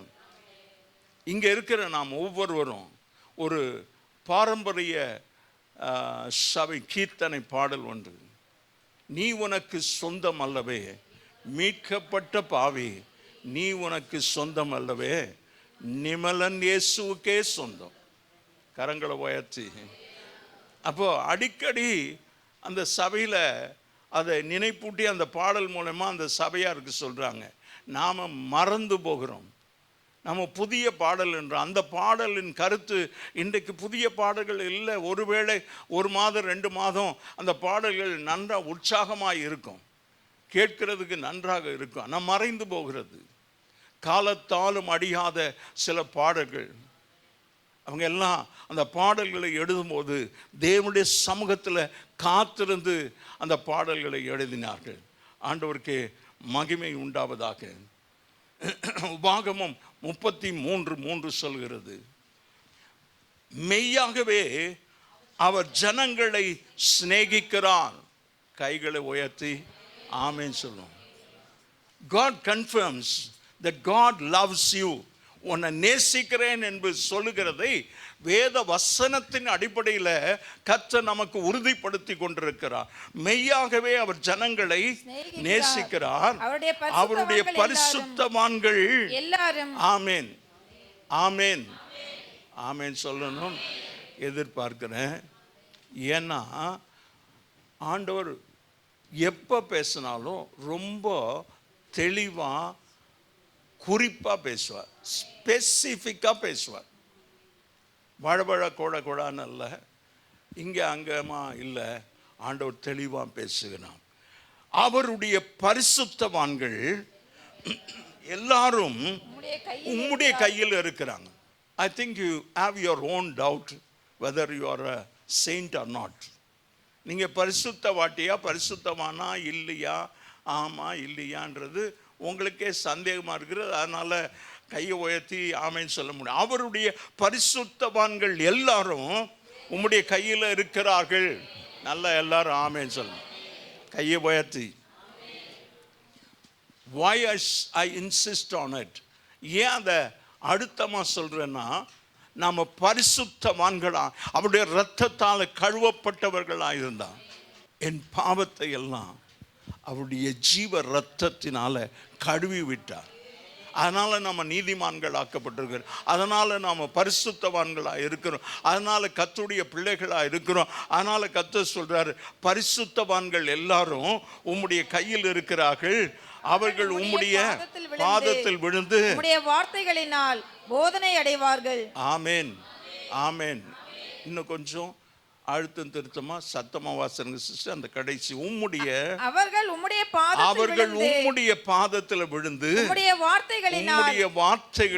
இங்கே இருக்கிற நாம் ஒவ்வொருவரும் ஒரு பாரம்பரிய சபை கீர்த்தனை பாடல் ஒன்று, நீ உனக்கு சொந்தம் அல்லவே மீட்கப்பட்ட பாவி, நீ உனக்கு சொந்தம் அல்லவே நிமலன் இயேசுவுக்கே சொந்தம். கரங்களை உயர்த்தி. அப்போ அடிக்கடி அந்த சபையில் அதை நினைப்பூட்டி அந்த பாடல் மூலமாக அந்த சபையாருக்கு சொல்கிறாங்க. நாம் மறந்து போகிறோம். நம்ம புதிய பாடல் என்ற அந்த பாடலின் கருத்து இன்றைக்கு புதிய பாடல்கள் இல்லை. ஒருவேளை 1 மாதம் 2 மாதம் அந்த பாடல்கள் நன்றாக உற்சாகமாக இருக்கும், கேட்கிறதுக்கு நன்றாக இருக்கும். ஆனால் மறைந்து போகிறது. காலத்தாலும் அடியாத சில பாடல்கள். அவங்க எல்லாம் அந்த பாடல்களை எழுதும்போது தேவனுடைய சமூகத்தில் காத்திருந்து அந்த பாடல்களை எழுதினார்கள். ஆண்டவருக்கு மகிமை உண்டாவதாக. உபாகமம் 33:3 சொல்கிறது, மெய்யாகவே அவர் ஜனங்களை சிநேகிக்கிறார். கைகளை உயர்த்தி ஆமென் சொல்லும். God confirms that God loves you. உன்னை நேசிக்கிறேன் என்று சொல்லுகிறதை வேத வசனத்தின் அடிப்படையில் கர்த்தர் நமக்கு உறுதிப்படுத்தி கொண்டிருக்கிறார். மெய்யாகவே அவர் ஜனங்களை நேசிக்கிறார். அவருடைய பரிசுத்தவான்கள் எல்லாரும் ஆமென் ஆமென் ஆமென் சொல்லணும் எதிர்பார்க்கிறேன். ஏன்னா ஆண்டவர் எப்போ பேசினாலும் ரொம்ப தெளிவாக குறிப்பாக பேசுவார், ஸ்பெசிஃபிக்காக பேசுவார். வழவழ கொடான்னு இல்லை, இங்கே அங்கேமா இல்லை. ஆண்டவர் தெளிவாக பேசுகிறார். அவருடைய பரிசுத்தவான்கள் எல்லாரும் உம்முடைய கையில் இருக்கிறாங்க. I think you have your own doubt whether you are a saint or not. நீங்கள் பரிசுத்தவாட்டியா பரிசுத்தமானா இல்லையா, ஆமாம் இல்லையான்றது உங்களுக்கே சந்தேகமாக இருக்கிறது, அதனால் கையை உயர்த்தி ஆமைன்னு சொல்ல முடியும். அவருடைய பரிசுத்தவான்கள் எல்லாரும் உம்முடைய கையில் இருக்கிறார்கள். நல்லா எல்லாரும் ஆமைன்னு சொல்லணும், கையை உயர்த்தி. Why I insist on it? ஏன் அதை அழுத்தமாக சொல்கிறேன்னா, நாம் பரிசுத்தவான்களா அவருடைய இரத்தத்தால் கழுவப்பட்டவர்களாக இருந்தான். என் பாவத்தை எல்லாம் அவருடைய ஜீவ இரத்தத்தினால கழுவி விட்டார். அதனால் நம்ம நீதிமான்கள் ஆக்கப்பட்டிருக்கிறோம், அதனால் நாம் பரிசுத்தவான்களாக இருக்கிறோம், அதனால் கர்த்தருடைய பிள்ளைகளாக இருக்கிறோம். அதனால் கர்த்தர் சொல்கிறார், பரிசுத்தவான்கள் எல்லாரும் உம்முடைய கையில் இருக்கிறார்கள், அவர்கள் உம்முடைய பாதத்தில் விழுந்து
உம்முடைய வார்த்தைகளினால் போதனை அடைவார்கள்.
ஆமேன், ஆமேன். இன்னும் கொஞ்சம் அழுத்தம் திருத்தமா சத்தமா வாசனுங்க சிஸ்டர். அந்த கடைசி உம்முடைய
அவர்கள் உம்முடைய
பாதத்தில் விழுந்து
உம்முடைய வார்த்தைகளினால்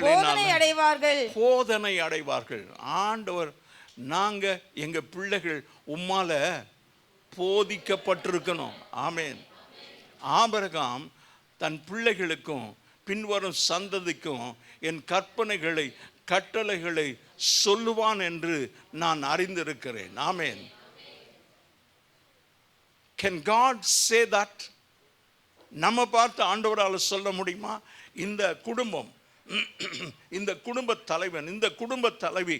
போதனை அடைவார்கள்,
போதனை அடைவார்கள். ஆண்டவர், நாங்க எங்க பிள்ளைகள் உம்மால போதிக்கப்பட்டிருக்கணும். ஆமேன். ஆபிரகாம் தன் பிள்ளைகளுக்கும் பின்வரும் சந்ததிக்கும் என் கற்பனைகளை கட்டளைகளை சொல்லுவான் என்று நான் அறிந்திருக்கிறேன். ஆமென். Can God say that? நம்ம பார்த்து ஆண்டவரால் சொல்ல முடியுமா? இந்த குடும்பம், இந்த குடும்ப தலைவன், இந்த குடும்ப தலைவி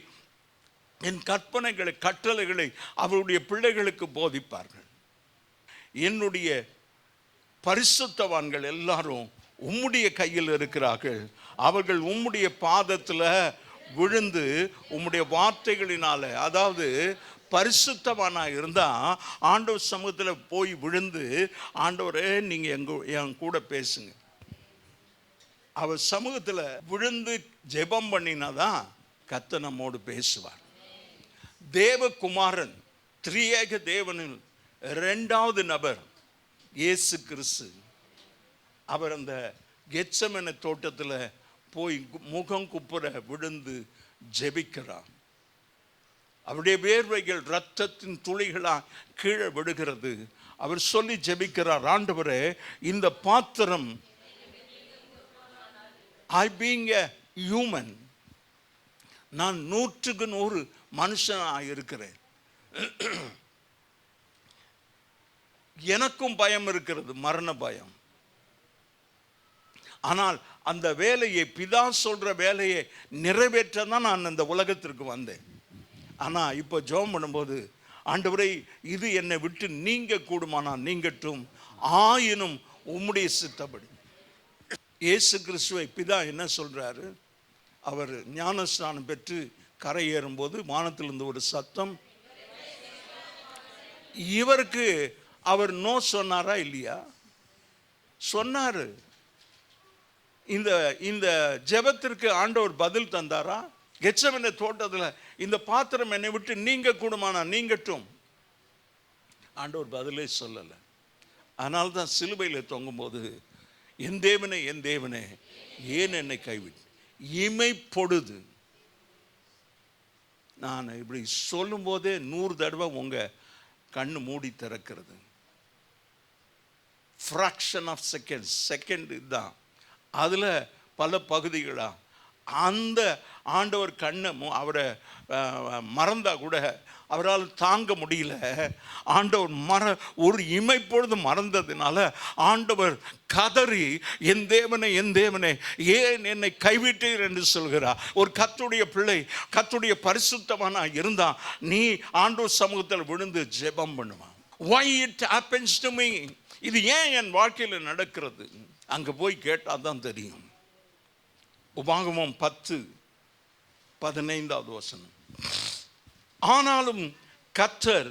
என் கற்பனைகளை கட்டளைகளை அவருடைய பிள்ளைகளுக்கு போதிப்பார்கள். என்னுடைய பரிசுத்தவான்கள் எல்லாரும் உம்முடைய கையில் இருக்கிறார்கள், அவர்கள் உம்முடைய பாதத்தில் விழுந்து உம்முடைய வார்த்தைகளினால, அதாவது பரிசுத்தவானாக இருந்தால் ஆண்டவர் சமூகத்தில் போய் விழுந்து, ஆண்டவரே நீங்கள் என் கூட பேசுங்க. அவர் சமூகத்தில் விழுந்து ஜெபம் பண்ணினாதான் கர்த்தர் நம்மோடு பேசுவார். தேவகுமாரன், திரியேக தேவனில் இரண்டாவது நபர் இயேசு கிறிஸ்து, அவர் அந்த கெத்செமனே தோட்டத்தில் போய் முகம் குப்புற விழுந்து ஜெபிக்கிறார். அவருடைய வேர்வைகள் இரத்தத்தின் துளிகளாக கீழே விடுகிறது. அவர் சொல்லி ஜெபிக்கிறார், ஆண்டவரே இந்த பாத்திரம், ஐ பீயிங் எ ஹியூமன், நான் 100% மனுஷனாக இருக்கிறேன், எனக்கும் பயம் இருக்கிறது, மரண பயம். ஆனால் அந்த வேலையை, பிதா சொல்ற வேலையை நிறைவேற்ற தான் நான் இந்த உலகத்திற்கு வந்தேன். ஆனால் இப்போ ஜெபம் பண்ணும்போது, ஆண்டவரே இது என்னை விட்டு நீங்க கூடுமானால் நீங்கட்டும், ஆயினும் உம்முடைய சித்தப்படி. இயேசு கிறிஸ்துவை பிதா என்ன சொல்றாரு? அவர் ஞானஸ்நானம் பெற்று கரையேறும்போது வானத்திலிருந்து ஒரு சத்தம், இவருக்கு அவர் நோ சொன்னாரா இல்லையா? சொன்னாரு. இந்த ஜெபத்திற்கு ஆண்டவர் பதில் தந்தாரா? கெத்செமனே தோட்டத்தில் இந்த பாத்திரம் என்னை விட்டு நீங்க கூடுமானா நீங்கட்டும், ஆண்டவர் பதிலே சொல்லலை. அதனால தான் சிலுவையில் தொங்கும்போது, என் தேவனே என் தேவனே ஏன் என்னை கைவிட்டு, இமை பொழுது, நான் இப்படி சொல்லும் போதே 100 தடவை உங்க கண்ணு மூடி திறக்கிறது. ஃப்ராக்ஷன் ஆஃப் செகண்ட் தான். அதில் பல பகுதிகளா அந்த ஆண்டவர் கண்ணை அவரை மறந்தா கூட அவரால் தாங்க முடியல. ஆண்டவர் ஒரு இமைப்பொழுது மறந்ததுனால ஆண்டவர் கதறி, என் தேவனே என் தேவனே ஏன் என்னை கைவிட்டீர் என்று சொல்கிறார். ஒரு கர்த்தருடைய பிள்ளை, கர்த்தருடைய பரிசுத்தவானா இருந்தா நீ ஆண்டவர் சமூகத்தில் விழுந்து ஜெபம் பண்ணுவான். Why it happens to me? இது ஏன் என் வாழ்க்கையில் நடக்கிறது? அங்கே போய் கேட்டால் தான் தெரியும். உபாகமம் 10:15 ஆனாலும் கர்த்தர்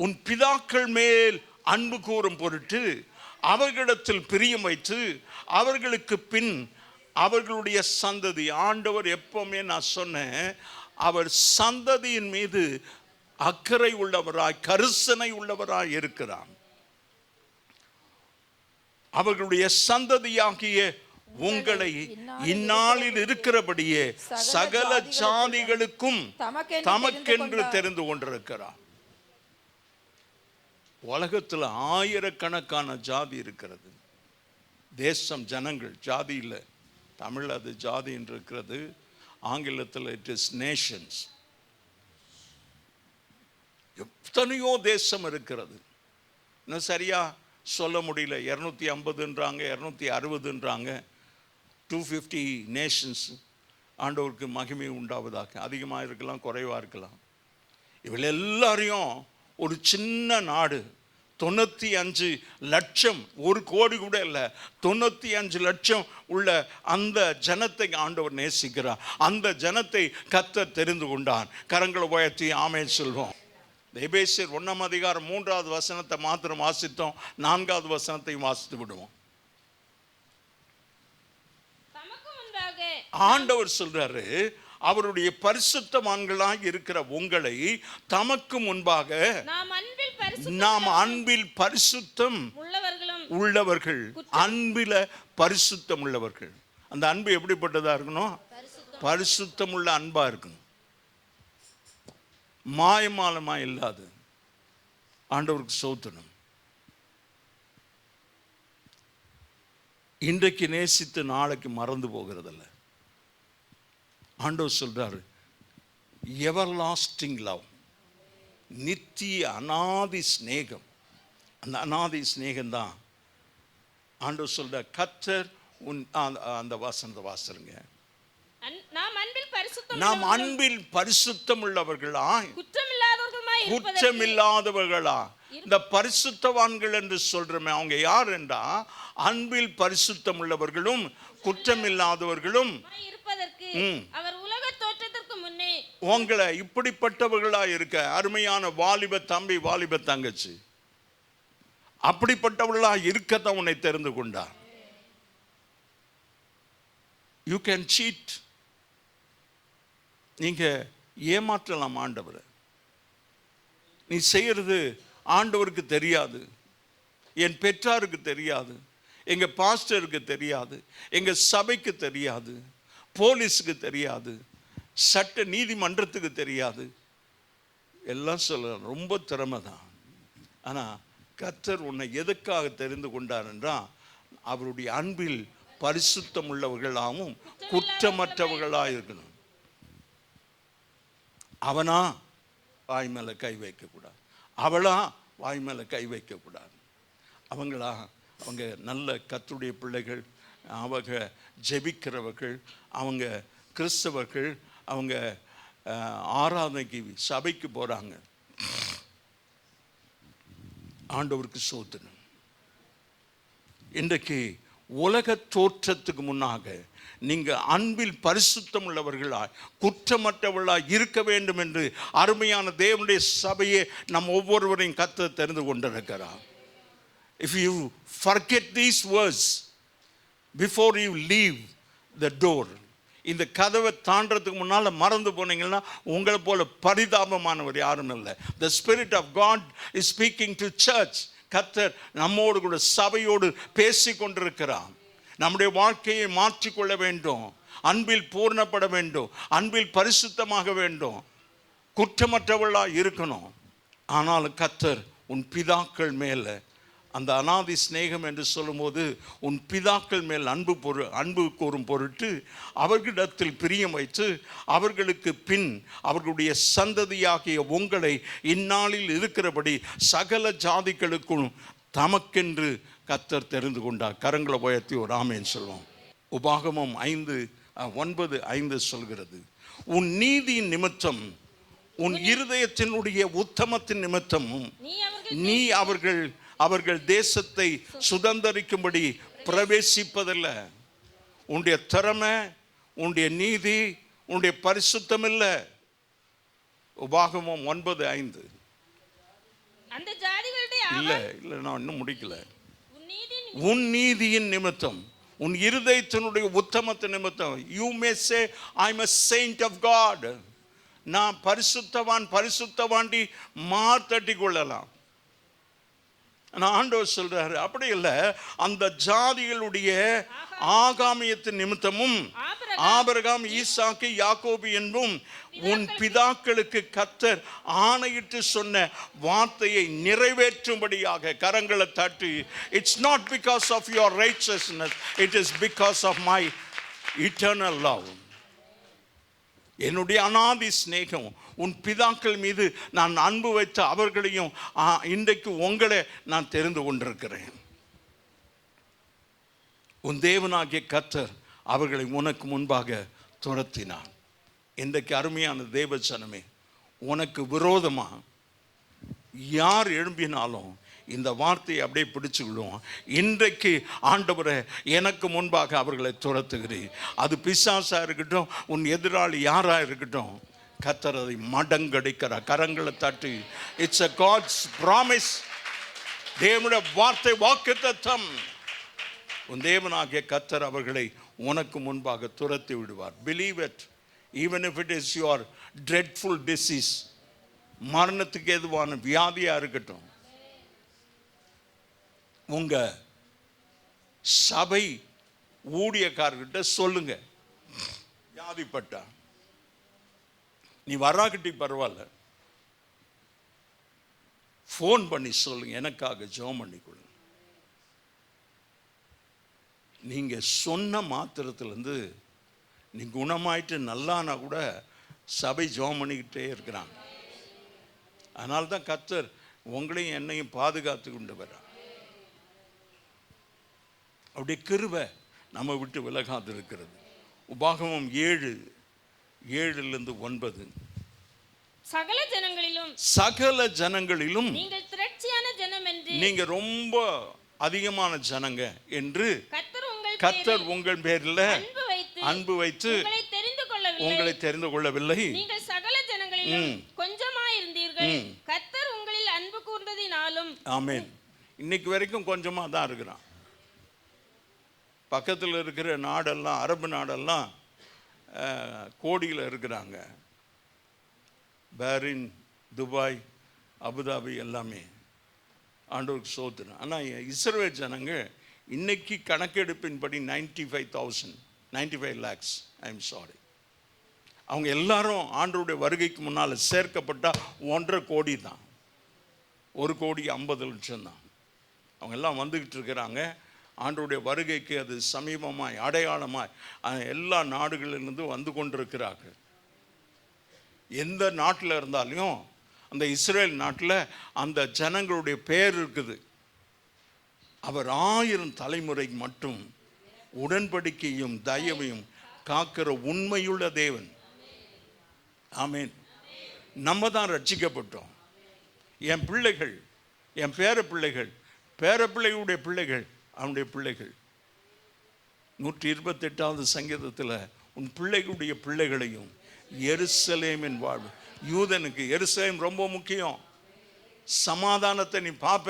உன் பிதாக்கள் மேல் அன்பு கூறும் பொருட்டு அவர்களிடத்தில் பிரியம் வைத்து அவர்களுக்கு பின் அவர்களுடைய சந்ததி, ஆண்டவர் எப்பவுமே நான் சொன்னேன், அவர் சந்ததியின் மீது அக்கறை உள்ளவராய் கரிசனை உள்ளவராய் இருக்கிறார். அவர்களுடைய சந்ததியாகிய உங்களை இந்நாளில் இருக்கிறபடியே சகல ஜாதிகளுக்கும் தமக்கென்று தெரிந்து கொண்டிருக்கிறார். உலகத்தில் ஆயிரக்கணக்கான ஜாதி இருக்கிறது. தேசம், ஜனங்கள், ஜாதி இல்லை. தமிழ் அது ஜாதி என்று இருக்கிறது, ஆங்கிலத்தில் இட் இஸ் நேஷன்ஸ். எத்தனையோ தேசம் இருக்கிறது, இன்னும் சரியா சொல்ல முடியல. 250ன்றாங்க, 260ன்றாங்க, 250 நேஷன்ஸ். ஆண்டவருக்கு மகிமை உண்டாவதாக. அதிகமாக இருக்கலாம், குறைவாக இருக்கலாம். இவள் எல்லாரையும் ஒரு சின்ன நாடு, 95 லட்சம், 1 கோடி கூட இல்லை, 95 லட்சம் உள்ள அந்த ஜனத்தை ஆண்டவர் நேசிக்கிறார். அந்த ஜனத்தை கர்த்தர் தெரிந்து கொண்டார். கரங்களை உயர்த்தி ஆமென் சொல்வோம். எபேசியர் 1ஆம் அதிகாரம் 3வது வசனத்தை மாத்திரம் வாசித்தோம், 4வது வசனத்தையும் வாசித்து விடுவோம். ஆண்டவர் சொல்றாரு, அவருடைய பரிசுத்தவான்களாக இருக்கிற உங்களை தமக்கு முன்பாக நாம் அன்பில் பரிசுத்தம் உள்ளவர்கள். அன்பில பரிசுத்தம் உள்ளவர்கள். அந்த அன்பு எப்படிப்பட்டதா இருக்கணும்? பரிசுத்தம் உள்ள அன்பா இருக்கணும், மாயமாலமா இல்லாது. ஆண்டவருக்கு சோத்தனம். இன்றைக்கு நேசித்து நாளைக்கு மறந்து போகிறதில்ல. ஆண்டவர் சொல்றாரு, எவர் லாஸ்டிங் லவ், நித்திய அநாதி ஸ்நேகம். அந்த அநாதி ஸ்நேகம்தான் ஆண்டவர் சொல்ற. கர்த்தர் அந்த வாசனத்தை வாசலுங்க. நாம் அன்பில் பரிசுத்தம் உள்ளவர்களா, குற்றமில்லாதவர்களா. இந்த பரிசுத்தவான்கள் என்று சொல்றமே, அவங்க யார் என்றா, அன்பில் பரிசுத்தம் உள்ளவர்களும் குற்றமில்லாதவர்களும். உங்களை இப்படிப்பட்டவர்களா இருக்க, அருமையான வாலிப தம்பி, வாலிப தங்கச்சி, அப்படிப்பட்டவர்களா இருக்கத்தான் உன்னை தெரிந்து கொண்டார். You can cheat. நீங்க ஏமாற்றலாம் ஆண்டவரை. நீ செய்யறது ஆண்டவருக்கு தெரியாது, என் பெற்றாருக்கு தெரியாது, எங்க பாஸ்டருக்கு தெரியாது, எங்க சபைக்கு தெரியாது, போலீஸுக்கு தெரியாது, சட்ட நீதிமன்றத்துக்கு தெரியாது. எல்லாம் சொல்லலாம், ரொம்ப திறமை தான். ஆனா கர்த்தர் உன்னை எதுக்காக தெரிந்து கொண்டார் என்றால், அவருடைய அன்பில் பரிசுத்தம் உள்ளவர்களாகவும் குற்றமற்றவர்களாக இருக்கணும். அவனா வாய் மேலே கை வைக்கக்கூடாது, அவளா வாய் மேலே கை வைக்கக்கூடாது. அவங்க நல்ல கர்த்தருடைய பிள்ளைகள், அவங்க ஜெபிக்கிறவர்கள், அவங்க கிறிஸ்தவர்கள், அவங்க ஆராதனைக்கு சபைக்கு போகிறாங்க. ஆண்டவருக்கு சோதனை. இன்றைக்கு உலக தோற்றத்துக்கு முன்னாக நீங்க அன்பில் பரிசுத்தம் உள்ளவர்களாய் குற்றமற்றவர்களாய் இருக்க வேண்டும் என்று அருமையான தேவனுடைய சபையே நம் ஒவ்வொருவரையும் கர்த்தர் தெரிந்து கொண்டிருக்கிறார். If you forget these words before you leave the door, இந்த கதவை தாண்டறதுக்கு முன்னால் மறந்து போனீங்கன்னா உங்களை போல பரிதாபமானவர் யாரும் இல்லை. The Spirit of God is speaking to church. கர்த்தர் நம்மோடு கூட சபையோடு பேசி கொண்டிருக்கிறார். நம்முடைய வாழ்க்கையை மாற்றிக்கொள்ள வேண்டும், அன்பில் பூர்ணப்பட வேண்டும், அன்பில் பரிசுத்தமாக வேண்டும், குற்றமற்றவர்களாக இருக்கணும். ஆனால் கர்த்தர் உன் பிதாக்கள் மேலே, அந்த அநாதி ஸ்நேகம் என்று சொல்லும்போது உன் பிதாக்கள் மேல் அன்பு கூறும் பொருட்டு அவர்களிடத்தில் பிரியம் வைத்து அவர்களுக்கு பின் அவர்களுடைய சந்ததியாகிய உங்களை இந்நாளில் இருக்கிறபடி சகல ஜாதிகளுக்கும் தமக்கென்று கர்த்தர் தெரிந்து கொண்டார். கரங்களை உயர்த்தி ஒரு ஆமென் சொல்வோம். உபாகமம் 9:5 சொல்கிறது, உன் நீதியின் நிமித்தம், உன் இருதயத்தினுடைய உத்தமத்தின் நிமித்தமும் நீ அவர்கள் தேசத்தை சுதந்தரிக்கும்படி பிரவேசிப்பதில்லை. உன்னுடைய திறமை, உன்னுடைய நீதி, உன்னுடைய பரிசுத்தம் இல்லை. உபாகமம் 9:5. இல்ல நான் இன்னும் முடிக்கல. உன் நீதியின் நிமித்தம், உன் இருதயத்தினுடைய உத்தமத்தின் நிமித்தம். You may say I am a saint of God. நான் பரிசுத்தவாண்டி மார்த்தட்டி கொள்ளலாம். ஆனால் ஆண்டவர் சொல்றாரு அப்படி இல்லை, அந்த ஜாதிகளுடைய ஆகாமியத்தின் நிமித்தமும் ஆபிரகாம், ஈசாக்கு, யாக்கோபு என்பும் உன் பிதாக்களுக்கு கர்த்தர் ஆணையிட்டு சொன்ன வார்த்தையை நிறைவேற்றும்படியாக. கரங்களை தட்டி, it's not because of your righteousness, it is because of my eternal love. என்னுடைய அநாதி சிநேகம், உன் பிதாக்கள் மீது நான் அன்பு வைத்த அவர்களையும் இன்றைக்கு உங்களை நான் தெரிந்து கொண்டிருக்கிறேன். உன் தேவனாகிய கர்த்தர் அவர்களை உனக்கு முன்பாக துரத்தினார். இன்றைக்கு அருமையான தேவசனமே, உனக்கு விரோதமா யார் எழும்பினாலும் இந்த வார்த்தையை அப்படியே பிடிச்சுக்கிடுவோம். இன்றைக்கு ஆண்டவரே எனக்கு முன்பாக அவர்களை துரத்துகிறேன். அது பிசாசா இருக்கட்டும், உன் எதிராளி யாரா இருக்கட்டும், கர்த்தர் அதை மடங்கடிக்கிறார். கரங்களை தட்டி, இட்ஸ் a God's promise. தேவனுடைய வார்த்தை வாக்குத்தத்தம். உன் தேவனாகிய கர்த்தர் அவர்களை உனக்கு முன்பாக துரத்தி விடுவார். Believe it, even if it is your dreadful disease. மரணத்துக்கு எதுவான வியாதியா இருக்கட்டும், உங்க சபை ஊழியக்காரர்கிட்ட சொல்லுங்க, வியாதிப்பட்டா நீ வராக்கிட்டி பரவாயில்ல, ஃபோன் பண்ணி சொல்லுங்க, எனக்காக ஜெபம் பண்ணி கொடுங்க. நீங்க சொன்ன மாத்திரத்திலேருந்து நீ குணமாயிட்டு நல்லானா கூட சபை ஜெபம் பண்ணிக்கிட்டே இருக்கிறாங்க. அதனால தான் கர்த்தர் உங்களையும் என்னையும் பாதுகாத்து கொண்டு வர்றார். அப்படியே கிருபை நம்ம விட்டு விலகாது இருக்கிறது. உபாகமம் 7:7-9. சகல ஜனங்களிலும்
நீங்கள் திரட்சியான ஜனம் என்று,
நீங்க ரொம்ப அதிகமான ஜனங்க என்று கர்த்தர் உங்கள் பேரில் அன்பு வைத்து உங்களை தெரிந்து கொள்ளவில்லை.
நீங்கள் சகல ஜனங்களிலும் கொஞ்சமாயிருந்தீர்கள், கர்த்தர் உங்களில் அன்பு கூர்ந்ததினாலும்.
ஆமென். இன்னைக்கு வரைக்கும் கொஞ்சமா தான் இருக்கிறான். பக்கத்தில் இருக்கிற நாடெல்லாம், அரபு நாடெல்லாம் கோடியில் இருக்கிறாங்க. பஹ்ரைன், துபாய், அபுதாபி எல்லாமே ஆண்டவருக்கு சோத்துறேன். ஆனால் இஸ்ரவேல் ஜனங்க இன்னைக்கு கணக்கெடுப்பின்படி 95 lakhs. I'm sorry. அவங்க எல்லாரும் ஆண்டவருடைய வருகைக்கு முன்னால் சேர்க்கப்பட்டால் 1.5 கோடி தான். 1,50,00,000 தான். அவங்க எல்லாம் வந்துக்கிட்டு இருக்கிறாங்க. ஆண்டவருடைய வருகைக்கு அது சமீபமாய் அடையாளமாய் எல்லா நாடுகளிலிருந்து வந்து கொண்டிருக்கிறார்கள். எந்த நாட்டில் இருந்தாலும் அந்த இஸ்ரேல் நாட்டில் அந்த ஜனங்களுடைய பெயர் இருக்குது. அவர் 1000 தலைமுறை மட்டும் உடன்படிக்கையும் தயவையும் காக்கிற உண்மையுள்ள தேவன். ஆமேன். நம்ம தான் ரட்சிக்கப்பட்டோம். என் பிள்ளைகள், என் பேரப்பிள்ளைகளுடைய பிள்ளைகள், அவனுடைய பிள்ளைகள். 128வது சங்கீதத்தில் உன் பிள்ளைகளுடைய பிள்ளைகளையும் எருசலேமின் வாழ்வு. யூதனுக்கு எருசலேம் ரொம்ப முக்கியம். சமாதானத்தை நீ பார்ப்ப,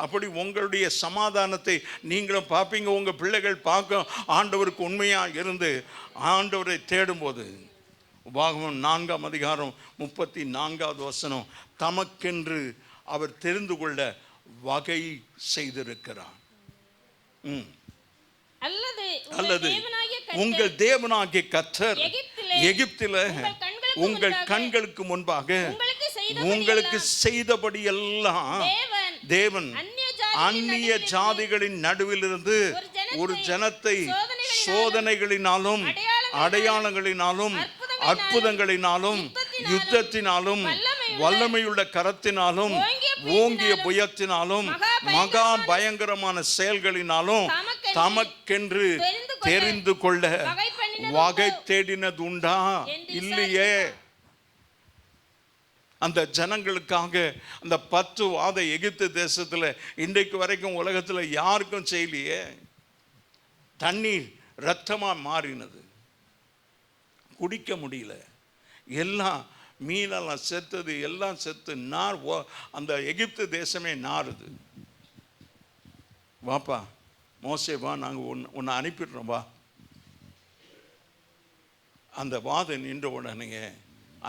அப்படி உங்களுடைய சமாதானத்தை நீங்களும் பார்ப்பீங்க. உங்கள் பிள்ளைகள் பார்க்க ஆண்டவருக்கு உண்மையாக இருந்து ஆண்டவரை தேடும்போது. உபாகமம் 4:34 தமக்கென்று அவர் தெரிந்து கொள்ள வகை செய்திருக்கிறார். அல்லது உங்கள் தேவனாகிய கர்த்தர் எகிப்தில் உங்கள் கண்களுக்கு முன்பாக உங்களுக்கு செய்தபடி எல்லாம் தேவன் அந்நிய ஜாதிகளின் நடுவிலிருந்து ஒரு ஜனத்தை சோதனைகளினாலும் அடையாளங்களினாலும் அற்புதங்களினாலும் யுத்தத்தினாலும் வல்லமையுள்ள கரத்தினாலும் ஓங்கிய புயத்தினாலும் மகா பயங்கரமான செயல்களினாலும் தமக்கென்று தெரிந்து கொள்ள வகை தேடினது உண்டா? இல்லையே. அந்த ஜனங்களுக்காக அந்த 10 வாத எகிப்து தேசத்தில் இன்றைக்கு வரைக்கும் உலகத்தில் யாருக்கும் செய்யலையே. தண்ணீர் இரத்தமாக மாறினது, குடிக்க முடியல. எல்லாம் மீனெல்லாம் செத்தது, எல்லாம் செத்து நார். அந்த எகிப்து தேசமே நாறுது. வாப்பா மோசே வா, நாங்கள் உன்னை அனுப்பிடுறோம் வா. அந்த வாதம் நின்ற உடனே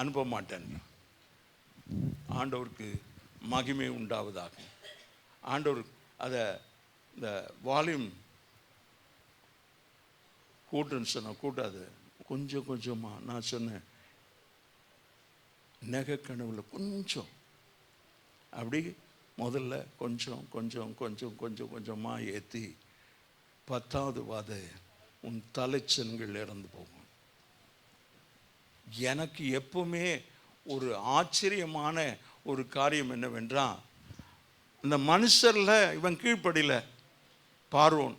அனுப்ப மாட்டேன். ஆண்டவருக்கு மகிமை உண்டாவதாக. ஆண்டவர் அதை இந்த வால்யூம் கூட்டுன்னு சொன்ன கூட்டாது, கொஞ்சம் கொஞ்சமாக நான் சொன்னேன் நெகக்கனவில் கொஞ்சம் அப்படி முதல்ல கொஞ்சம் கொஞ்சம் கொஞ்சம் கொஞ்சம் கொஞ்சமாக ஏற்றி 10வது வாதை உன் தலைச்சன்கள் இறந்து போகும். எனக்கு எப்பவுமே ஒரு ஆச்சரியமான ஒரு காரியம் என்னவென்றால், இந்த மனுஷரில் இவன் கீழ்ப்படியில் பார்வோன்,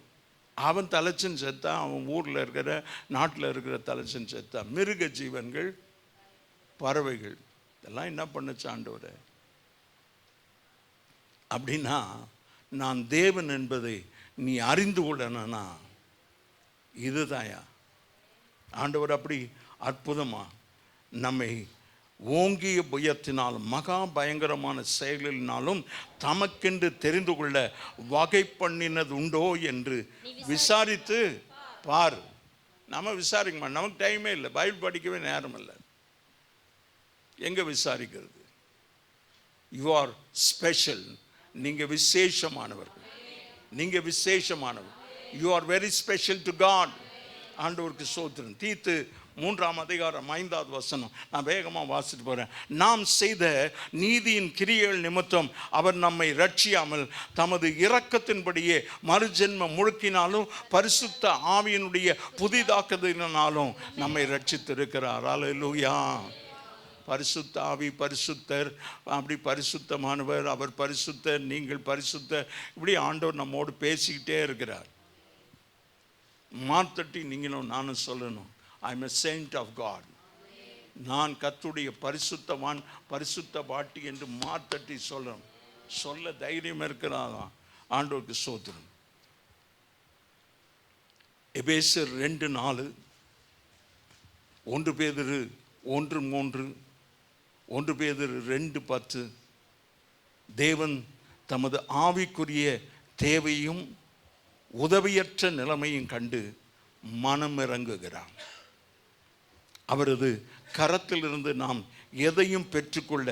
அவன் தலைச்சன் செத்தான், அவன் ஊரில் இருக்கிற நாட்டில் இருக்கிற தலைச்சன் செத்தான். மிருக ஜீவன்கள், பறவைகள் இதெல்லாம் என்ன பண்ணுச்சு ஆண்டவரே? அப்படின்னா நான் தேவன் என்பதை நீ அறிந்து கொள்ளனா இதுதாயா ஆண்டவர் அப்படி அற்புதமா நம்மை ஓங்கிய புயத்தினாலும் மகா பயங்கரமான செயல்களினாலும் தமக்கென்று தெரிந்து கொள்ள வகை பண்ணினது உண்டோ என்று விசாரித்து பார். நம்ம விசாரிக்க மாட்டோம், நமக்கு டைமே இல்லை, பைபிள் படிக்கவே நேரம் இல்லை. எங்க விசாரிக்கிறது? You are special. நீங்க விசேஷமானவர்கள், நீங்க விசேஷமானவர். You are very special to God. ஆண்டவருக்கு ஸ்தோத்திரம். தீத்து 3ஆம் அதிகாரம் 5வது வசனம் நான் வேகமாக வாசிட்டு போகிறேன். நாம் செய்த நீதியின் கிரியைகள் நிமித்தம் அவர் நம்மை ரட்சியாமல் தமது இரக்கத்தின்படியே மறுஜென்மம் முழுக்கினாலும் பரிசுத்த ஆவியினுடைய புதிதாக்குதலினாலும் நம்மை ரட்சித்திருக்கிறார். அல்லேலூயா. பரிசுத்த ஆவி, பரிசுத்தர், அப்படி பரிசுத்தமானவர், அவர் பரிசுத்தர், நீங்கள் பரிசுத்தர், இப்படி ஆண்டவர் நம்மோடு பேசிக்கிட்டே இருக்கிறார். மாத்தட்டி நீங்களும் நானும் சொல்லணும், I am a saint of God. நான் கர்த்தருடைய பரிசுத்தவான், பரிசுத்த பாட்டி என்று மாத்தட்டி சொல்லணும். சொல்ல தைரியம் இருக்கிறாதான். ஆண்டவருக்கு ஸ்தோத்திரம். எபேசியர் 2:4, 1 பேதுரு 1:3, 1 பேதுரு 2:10 தேவன் தமது ஆவிக்குரிய தேவையும் உதவியற்ற நிலைமையும் கண்டு மனமிறங்குகிறார். அவரது கரத்திலிருந்து நாம் எதையும் பெற்றுக்கொள்ள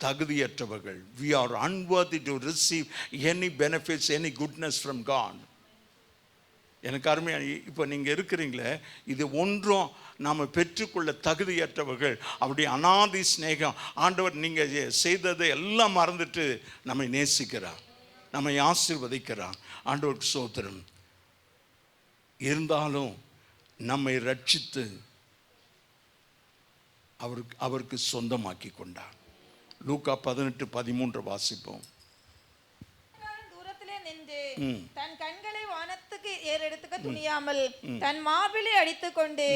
தகுதியற்றவர்கள். We are unworthy to receive any benefits, any goodness from God. எனக்கு அருமையான, இப்போ நீங்கள் இருக்கிறீங்களே, இது ஒன்றும் நாம் பெற்றுக்கொள்ள தகுதியற்றவர்கள். அப்படி அநாதி ஸ்நேகம். ஆண்டவர் நீங்கள் செய்ததை எல்லாம் மறந்துட்டு நம்மை நேசிக்கிறார், நம்மை ஆசீர்வதிக்கிறார். ஆண்டவருக்கு ஸ்தோத்திரம். இருந்தாலும் நம்மை ரட்சித்து அவருக்கு சொந்தமாக்கி கொண்டார். லூக்கா 18:13 வாசிப்போம்.
தூரத்திலே நின்று தன் கண்களை வானத்துக்கு ஏறெடுத்துக்க துணியாமல் தன் மார்பிலை அடித்துக் கொண்டு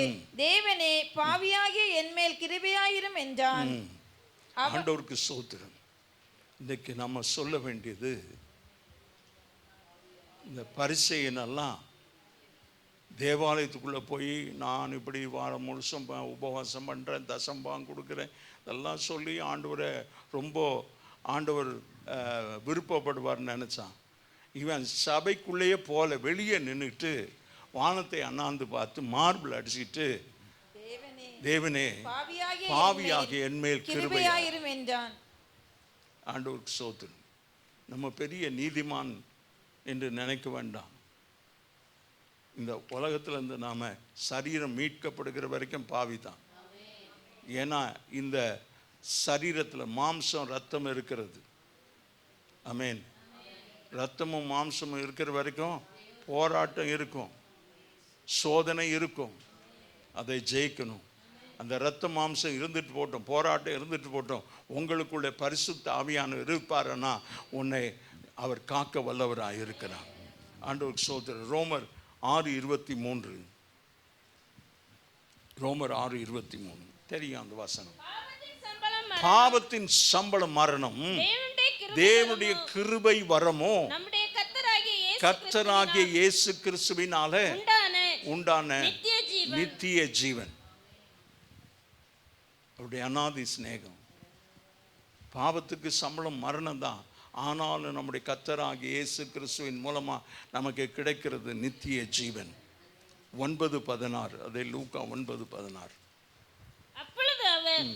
தேவனே பாவியாகிய என்மேல் கிருபையாயிரும் என்றான்.
ஆண்டவருக்கு ஸ்தோத்திரம். இன்னைக்கு நம்ம சொல்ல வேண்டியது, இந்த பரிசையினெல்லாம் தேவாலயத்துக்குள்ளே போய் நான் இப்படி வாரம் முழுசும் உபவாசம் பண்ணுறேன், தசம்பாகம் கொடுக்குறேன், இதெல்லாம் சொல்லி ஆண்டவரை ரொம்ப ஆண்டவர் விருப்பப்படுவார்னு நினச்சான். இவன் சபைக்குள்ளேயே போல வெளியே நின்றுட்டு வானத்தை அண்ணாந்து பார்த்து மார்பிள் அடிச்சுட்டு தேவனே பாவியாகிய என்மேல் கிருபையாயிரும்
என்றான்.
ஆண்டவருக்கு ஸ்தோத்திரம். நம்ம பெரிய நீதிமான் என்று நினைக்க வேண்டாம். இந்த உலகத்திலேருந்து நாம் சரீரம் மீட்கப்படுகிற வரைக்கும் பாவி தான். ஏன்னா இந்த சரீரத்தில் மாம்சம் ரத்தம் இருக்கிறது. ஆமென். ரத்தமும் மாம்சமும் இருக்கிற வரைக்கும் போராட்டம் இருக்கும், சோதனை இருக்கும், அதை ஜெயிக்கணும். அந்த ரத்த மாம்சம் இருந்துட்டு போட்டோம், போராட்டம் இருந்துட்டு போட்டோம், உங்களுக்குள்ளே பரிசுத்த ஆவியானவர் இருப்பாருன்னா உன்னை அவர் காக்க வல்லவராக இருக்கிறார். ஆண்டவருக்கு ஸ்தோத்திரம். ரோமர் 6:23, ரோமர் 6:23 தெரியும் அந்த வசனம். பாவத்தின் சம்பளம் மரணம், தேவனுடைய கிருபை வரமோ கர்த்தராகிய இயேசு கிறிஸ்துவினாலே உண்டான நித்திய ஜீவன். அவருடைய அநாதி சிநேகம். பாவத்துக்கு சம்பளம் மரணம் தான், ஆனாலும் நம்முடைய கர்த்தராகிய இயேசு கிறிஸ்துவின் மூலமா நமக்கு கிடைக்கிறது நித்திய ஜீவன். 9:16, அதே லூக்கா 9:16.
அப்பொழுது அவர்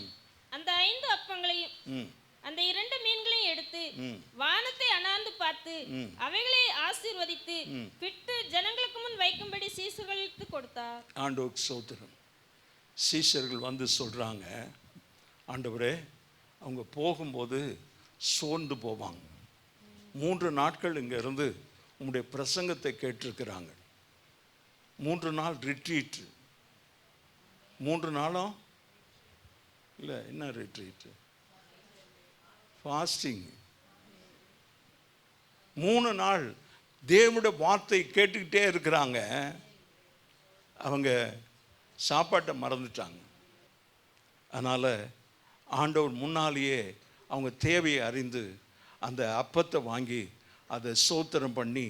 அந்த 5 அப்பங்களையும் அந்த 2 மீன்களையும் எடுத்து வானத்தை அண்ணாந்து பார்த்து அவைகளை ஆசீர்வதித்து பிட்டு ஜனங்களுக்கு முன் வைக்கும்படி சீசர்களுக்கு கொடுத்தார்.
ஆண்டவருக்கு ஸ்தோத்திரம். சீஷர்கள் வந்து சொல்றாங்க, ஆண்டவரே, அவங்க போகும்போது சோர்ந்து போவாங்க. 3 நாட்கள் இங்க இருந்து உங்களுடைய பிரசங்கத்தை கேட்டிருக்கிறாங்க. 3 நாள் ரிட்ரீட். 3 நாளும் இல்லை, என்ன ரிட்ரீட்? ஃபாஸ்டிங். 3 நாள் தேவனுடைய வார்த்தை கேட்டுக்கிட்டே இருக்கிறாங்க. அவங்க சாப்பாட்டை மறந்துட்டாங்க. அதனால் ஆண்டவர் முன்னாலேயே அவங்க தேவையை அறிந்து அந்த அப்பத்தை வாங்கி அதை ஸ்தோத்திரம் பண்ணி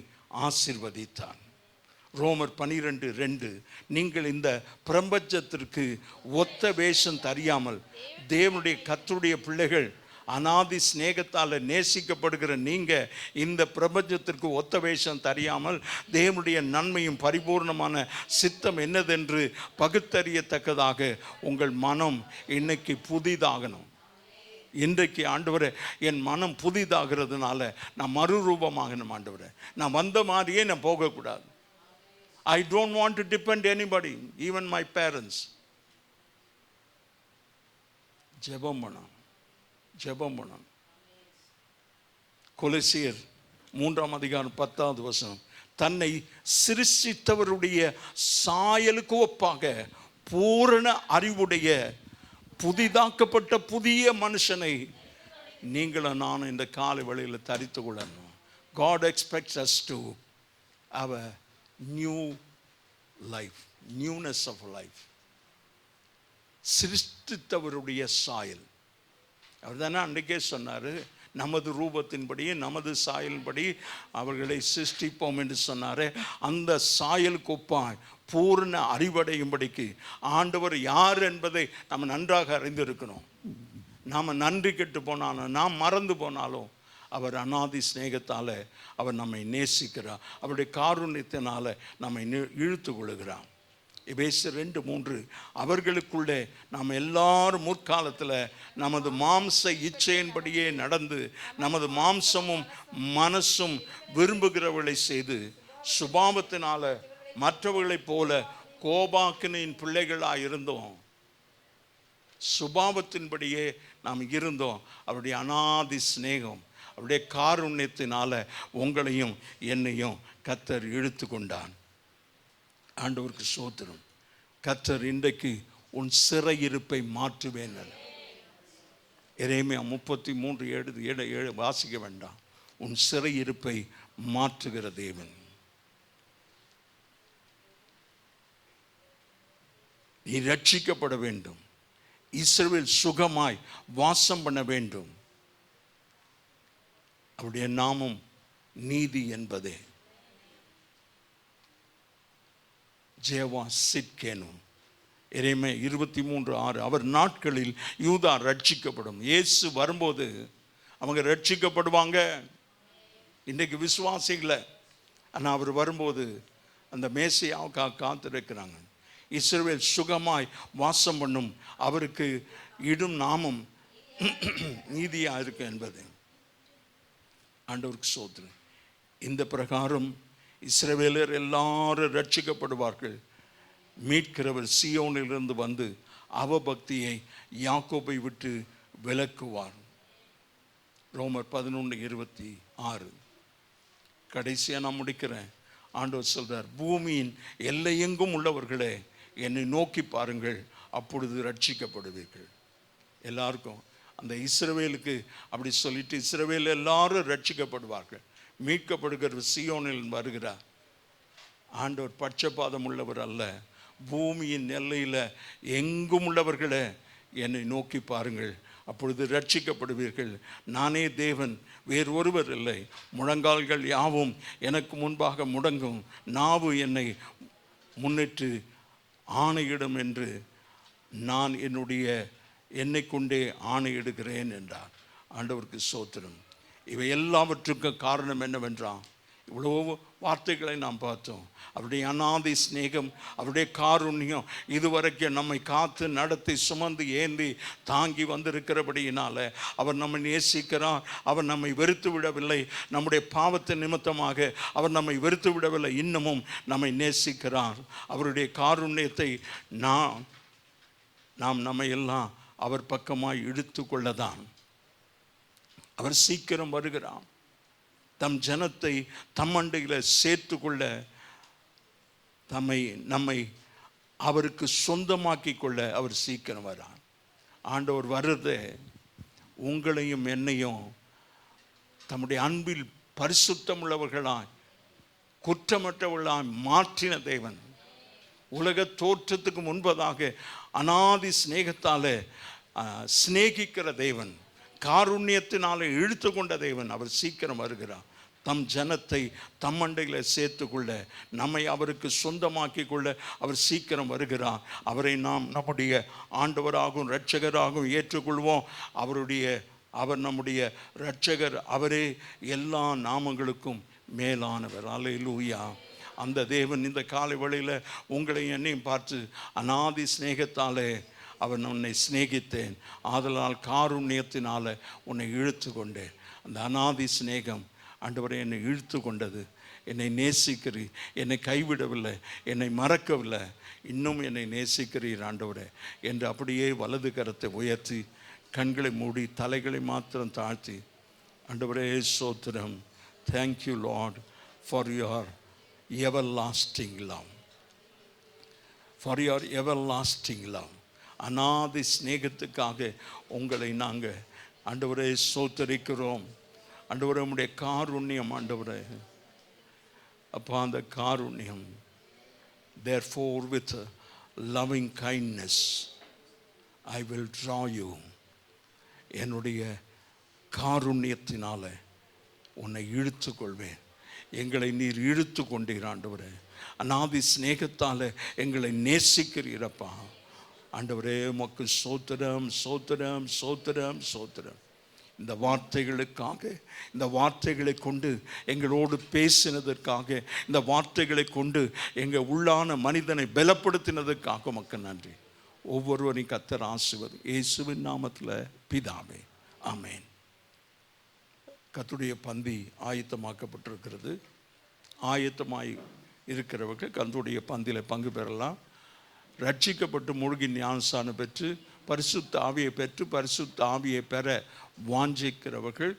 ஆசீர்வதித்தான். ரோமர் 12:2, நீங்கள் இந்த பிரபஞ்சத்திற்கு ஒத்த வேஷம் தெரியாமல் தேவனுடைய கர்த்தருடைய பிள்ளைகள் அநாதி சிநேகத்தால் நேசிக்கப்படுகிற நீங்கள் இந்த பிரபஞ்சத்திற்கு ஒத்த வேஷம் தெரியாமல் தேவனுடைய நன்மையும் பரிபூர்ணமான சித்தம் என்னதென்று பகுத்தறியத்தக்கதாக உங்கள் மனம் இன்னைக்கு புதிதாகணும். இன்றைக்கு ஆண்டவரே, என் மனம் புதிதாகிறதுனால நான் மறுரூபமாகணும். ஆண்டவரே, நான் வந்த மாதிரியே நான் போகக்கூடாது. I don't want to depend anybody, even my parents. ஜெபம் பண்ணணும். கொலோசியர் 3:10 தன்னை சிருஷ்டித்தவருடைய சாயலுக்கு ஒப்பாக பூரண அறிவுடைய புதிதாக்கப்பட்ட புதிய மனுஷனை நீங்களும் நானும் இந்த காலை வேளையில் தரித்து கொள்ளணும். God expects us to have a new life, newness of life. சிருஷ்டித்தவருடைய சாயல். அவர் தானே அன்றைக்கே சொன்னார், நமது ரூபத்தின்படி நமது சாயலின்படி அவர்களை சிருஷ்டிப்போம் என்று சொன்னார். அந்த சாயலுக்கு ஒப்பாய் பூர்ண அறிவடையும்படிக்கு ஆண்டவர் யார் என்பதை நம்ம நன்றாக அறிந்திருக்கணும். நாம் நன்றி கெட்டு போனாலும், நாம் மறந்து போனாலும், அவர் அநாதி சிநேகத்தால் அவர் நம்மை நேசிக்கிறார். அவருடைய காருண்யத்தினால் நம்மை இழுத்து கொள்ளுகிறார். எபேசியர் 2:3, அவர்களுக்குள்ளே நாம் எல்லாரும் முற்காலத்தில் நமது மாம்ச இச்சையின்படியே நடந்து நமது மாம்சமும் மனசும் விரும்புகிறவர்களை செய்து சுபாவத்தினால மற்றவர்களைப் போல கோபாக்கினின் பிள்ளைகளாக இருந்தோம். சுபாவத்தின்படியே நாம் இருந்தோம். அவருடைய அநாதி சிநேகம், அவருடைய காருண்யத்தினால உங்களையும் என்னையும் கர்த்தர் இழுத்து கொண்டான். ஆண்டவருக்கு ஸ்தோத்திரம். கர்த்தர் இன்றைக்கு உன் சிறையிருப்பை மாற்றுவேன். எரேமியா 33:7 வாசிக்க வேண்டாம். உன் சிறையிருப்பை மாற்றுகிற தேவன். நீ ரட்சிக்கப்பட வேண்டும். இஸ்ரவேல் சுகமாய் வாசம் பண்ண வேண்டும். அவருடைய நாமம் நீதி என்பதே. ஜேவா சிட்கேனும். எரேமியா 23:6, அவர் நாட்களில் யூதா ரட்சிக்கப்படும். இயேசு வரும்போது அவங்க ரட்சிக்கப்படுவாங்க. இன்றைக்கு விசுவாசிகளை, ஆனால் அவர் வரும்போது அந்த மேசியாவுக்காக காத்திருக்கிறாங்க. இஸ்ரவேல் சுகமாய் வாசம் பண்ணும். அவருக்கு இடும் நாமம் நீதியாக இருக்கு என்பது. ஆண்டவருக்கு ஸ்தோத்திரம். இந்த பிரகாரம் இஸ்ரவேலர் எல்லாரும் ரட்சிக்கப்படுவார்கள். மீட்கிறவர் சீயோனிலிருந்து வந்து அவபக்தியை யாக்கோபை விட்டு விலக்குவார். ரோமர் 11:26. கடைசியாக நான் முடிக்கிறேன். ஆண்டவர் சொல்றார், பூமியின் எல்லையெங்கும் உள்ளவர்களே என்னை நோக்கி பாருங்கள், அப்பொழுது ரட்சிக்கப்படுவீர்கள். எல்லாருக்கும் அந்த இஸ்ரவேலுக்கு அப்படி சொல்லிட்டு இஸ்ரவேல் எல்லாரும் ரட்சிக்கப்படுவார்கள். மீட்கப்படுகிற சீயோனில் வருகிறார். ஆண்டவர் பட்சபாதம் உள்ளவர் அல்ல. பூமியின் எல்லையில் எங்கும் உள்ளவர்களே என்னை நோக்கி பாருங்கள், அப்பொழுது ரட்சிக்கப்படுவீர்கள். நானே தேவன், வேறு ஒருவர் இல்லை. முழங்கால்கள் யாவும் எனக்கு முன்பாக முடங்கும், நாவு என்னை முன்னிட்டு ஆணையிடும் என்று நான் என்னை கொண்டே ஆணையிடுகிறேன் என்றார். ஆண்டவருக்கு ஸ்தோத்திரம். இவை எல்லாவற்றுக்கும் காரணம் என்னவென்றால் இவ்வளோ வார்த்தைகளை நாம் பார்த்தோம். அவருடைய அநாதி சிநேகம், அவருடைய காருண்யம் இதுவரைக்கும் நம்மை காத்து நடத்தி சுமந்து ஏந்தி தாங்கி வந்திருக்கிறபடியினால அவர் நம்மை நேசிக்கிறார். அவர் நம்மை வெறுத்து விடவில்லை. நம்முடைய பாவத்தின் நிமித்தமாக அவர் நம்மை வெறுத்து விடவில்லை, இன்னமும் நம்மை நேசிக்கிறார். அவருடைய காருண்யத்தை நாம் நம்மை எல்லாம் அவர் பக்கமாய் இழுத்து கொள்ளதான் அவர் சீக்கிரம் வருகிறார். தம் ஜனத்தை தம்மண்டையில் சேர்த்து கொள்ள, நம்மை அவருக்கு சொந்தமாக்கி கொள்ள அவர் சீக்கிரம் வரார். ஆண்டவர் வர்றதை உங்களையும் என்னையும் தம்முடைய அன்பில் பரிசுத்தமுள்ளவர்களாய் குற்றமற்றவர்களாய் மாற்றின தேவன். உலக தோற்றத்துக்கு முன்பதாக அநாதி சிநேகத்தால் சிநேகிக்கிற தேவன், காருண்யத்தினாலே இழுத்து கொண்ட தேவன் அவர் சீக்கிரம் வருகிறார். தம் ஜனத்தை தம்மண்டையில் சேர்த்து கொள்ள, நம்மை அவருக்கு சொந்தமாக்கி கொள்ள அவர் சீக்கிரம் வருகிறார். அவரை நாம் நம்முடைய ஆண்டவராகவும் இரட்சகராகவும் ஏற்றுக்கொள்வோம். அவர் நம்முடைய இரட்சகர். அவரே எல்லா நாமங்களுக்கும் மேலானவர். அல்லேலூயா. அந்த தேவன் இந்த காலை வேளையில் உங்களை என்னையும் பார்த்து அநாதி சிநேகத்தாலே அவர் உன்னை சிநேகித்தேன், ஆதலால் காருண்யத்தினால உன்னை இழுத்து கொண்டேன். அந்த அநாதி சிநேகம் ஆண்டவரை என்னை இழுத்து கொண்டது. என்னை நேசிக்கிறீர், என்னை கைவிடவில்லை, என்னை மறக்கவில்லை, இன்னும் என்னை நேசிக்கிறீர் ஆண்டவரே என்று அப்படியே வலது கரத்தை உயர்த்தி கண்களை மூடி தலைகளை மாத்திரம் தாழ்த்தி, ஆண்டவரே ஸ்தோத்திரம், thank you Lord for your everlasting love, for your everlasting love. அநாதி சிநேகத்துக்காக உங்களை நாங்கள் ஆண்டவரே ஸ்தோத்தரிக்கிறோம். ஆண்டவரே உம்முடைய காருண்யம், ஆண்டவரே அப்பா அந்த காருண்யம், therefore with loving kindness I will draw you. என்னுடைய காருண்யத்தினால உன்னை இழுத்து கொள்வேன். எங்களை நீர் இழுத்து கொண்டீர் ஆண்டவரே. அநாதி சிநேகத்தால் எங்களை நேசிக்கிறீரப்பா. ஆண்டவரே உமக்கு ஸ்தோத்திரம், ஸ்தோத்திரம், ஸ்தோத்திரம், ஸ்தோத்திரம். இந்த வார்த்தைகளுக்காக, இந்த வார்த்தைகளை கொண்டு எங்களோடு பேசினதற்காக, இந்த வார்த்தைகளை கொண்டு எங்கள் உள்ளான மனிதனை பலப்படுத்தினதற்காக உமக்கு நன்றி. ஒவ்வொருவரையும் கர்த்தர் ஆசீர்வதி. இயேசுவின் நாமத்தில் பிதாவே, ஆமென். கர்த்தருடைய பந்தி ஆயத்தமாக்கப்பட்டிருக்கிறது. ஆயத்தமாய் இருக்கிறவர்கள் கர்த்தருடைய பந்தியில் பங்கு பெறலாம். ரட்சிக்கப்பட்டு மூழ்கி ஞானஸ்நானம் பெற்று பரிசுத்த ஆவியை பெற்று பரிசுத்த ஆவியை பெற வாஞ்சிக்கிறவர்கள்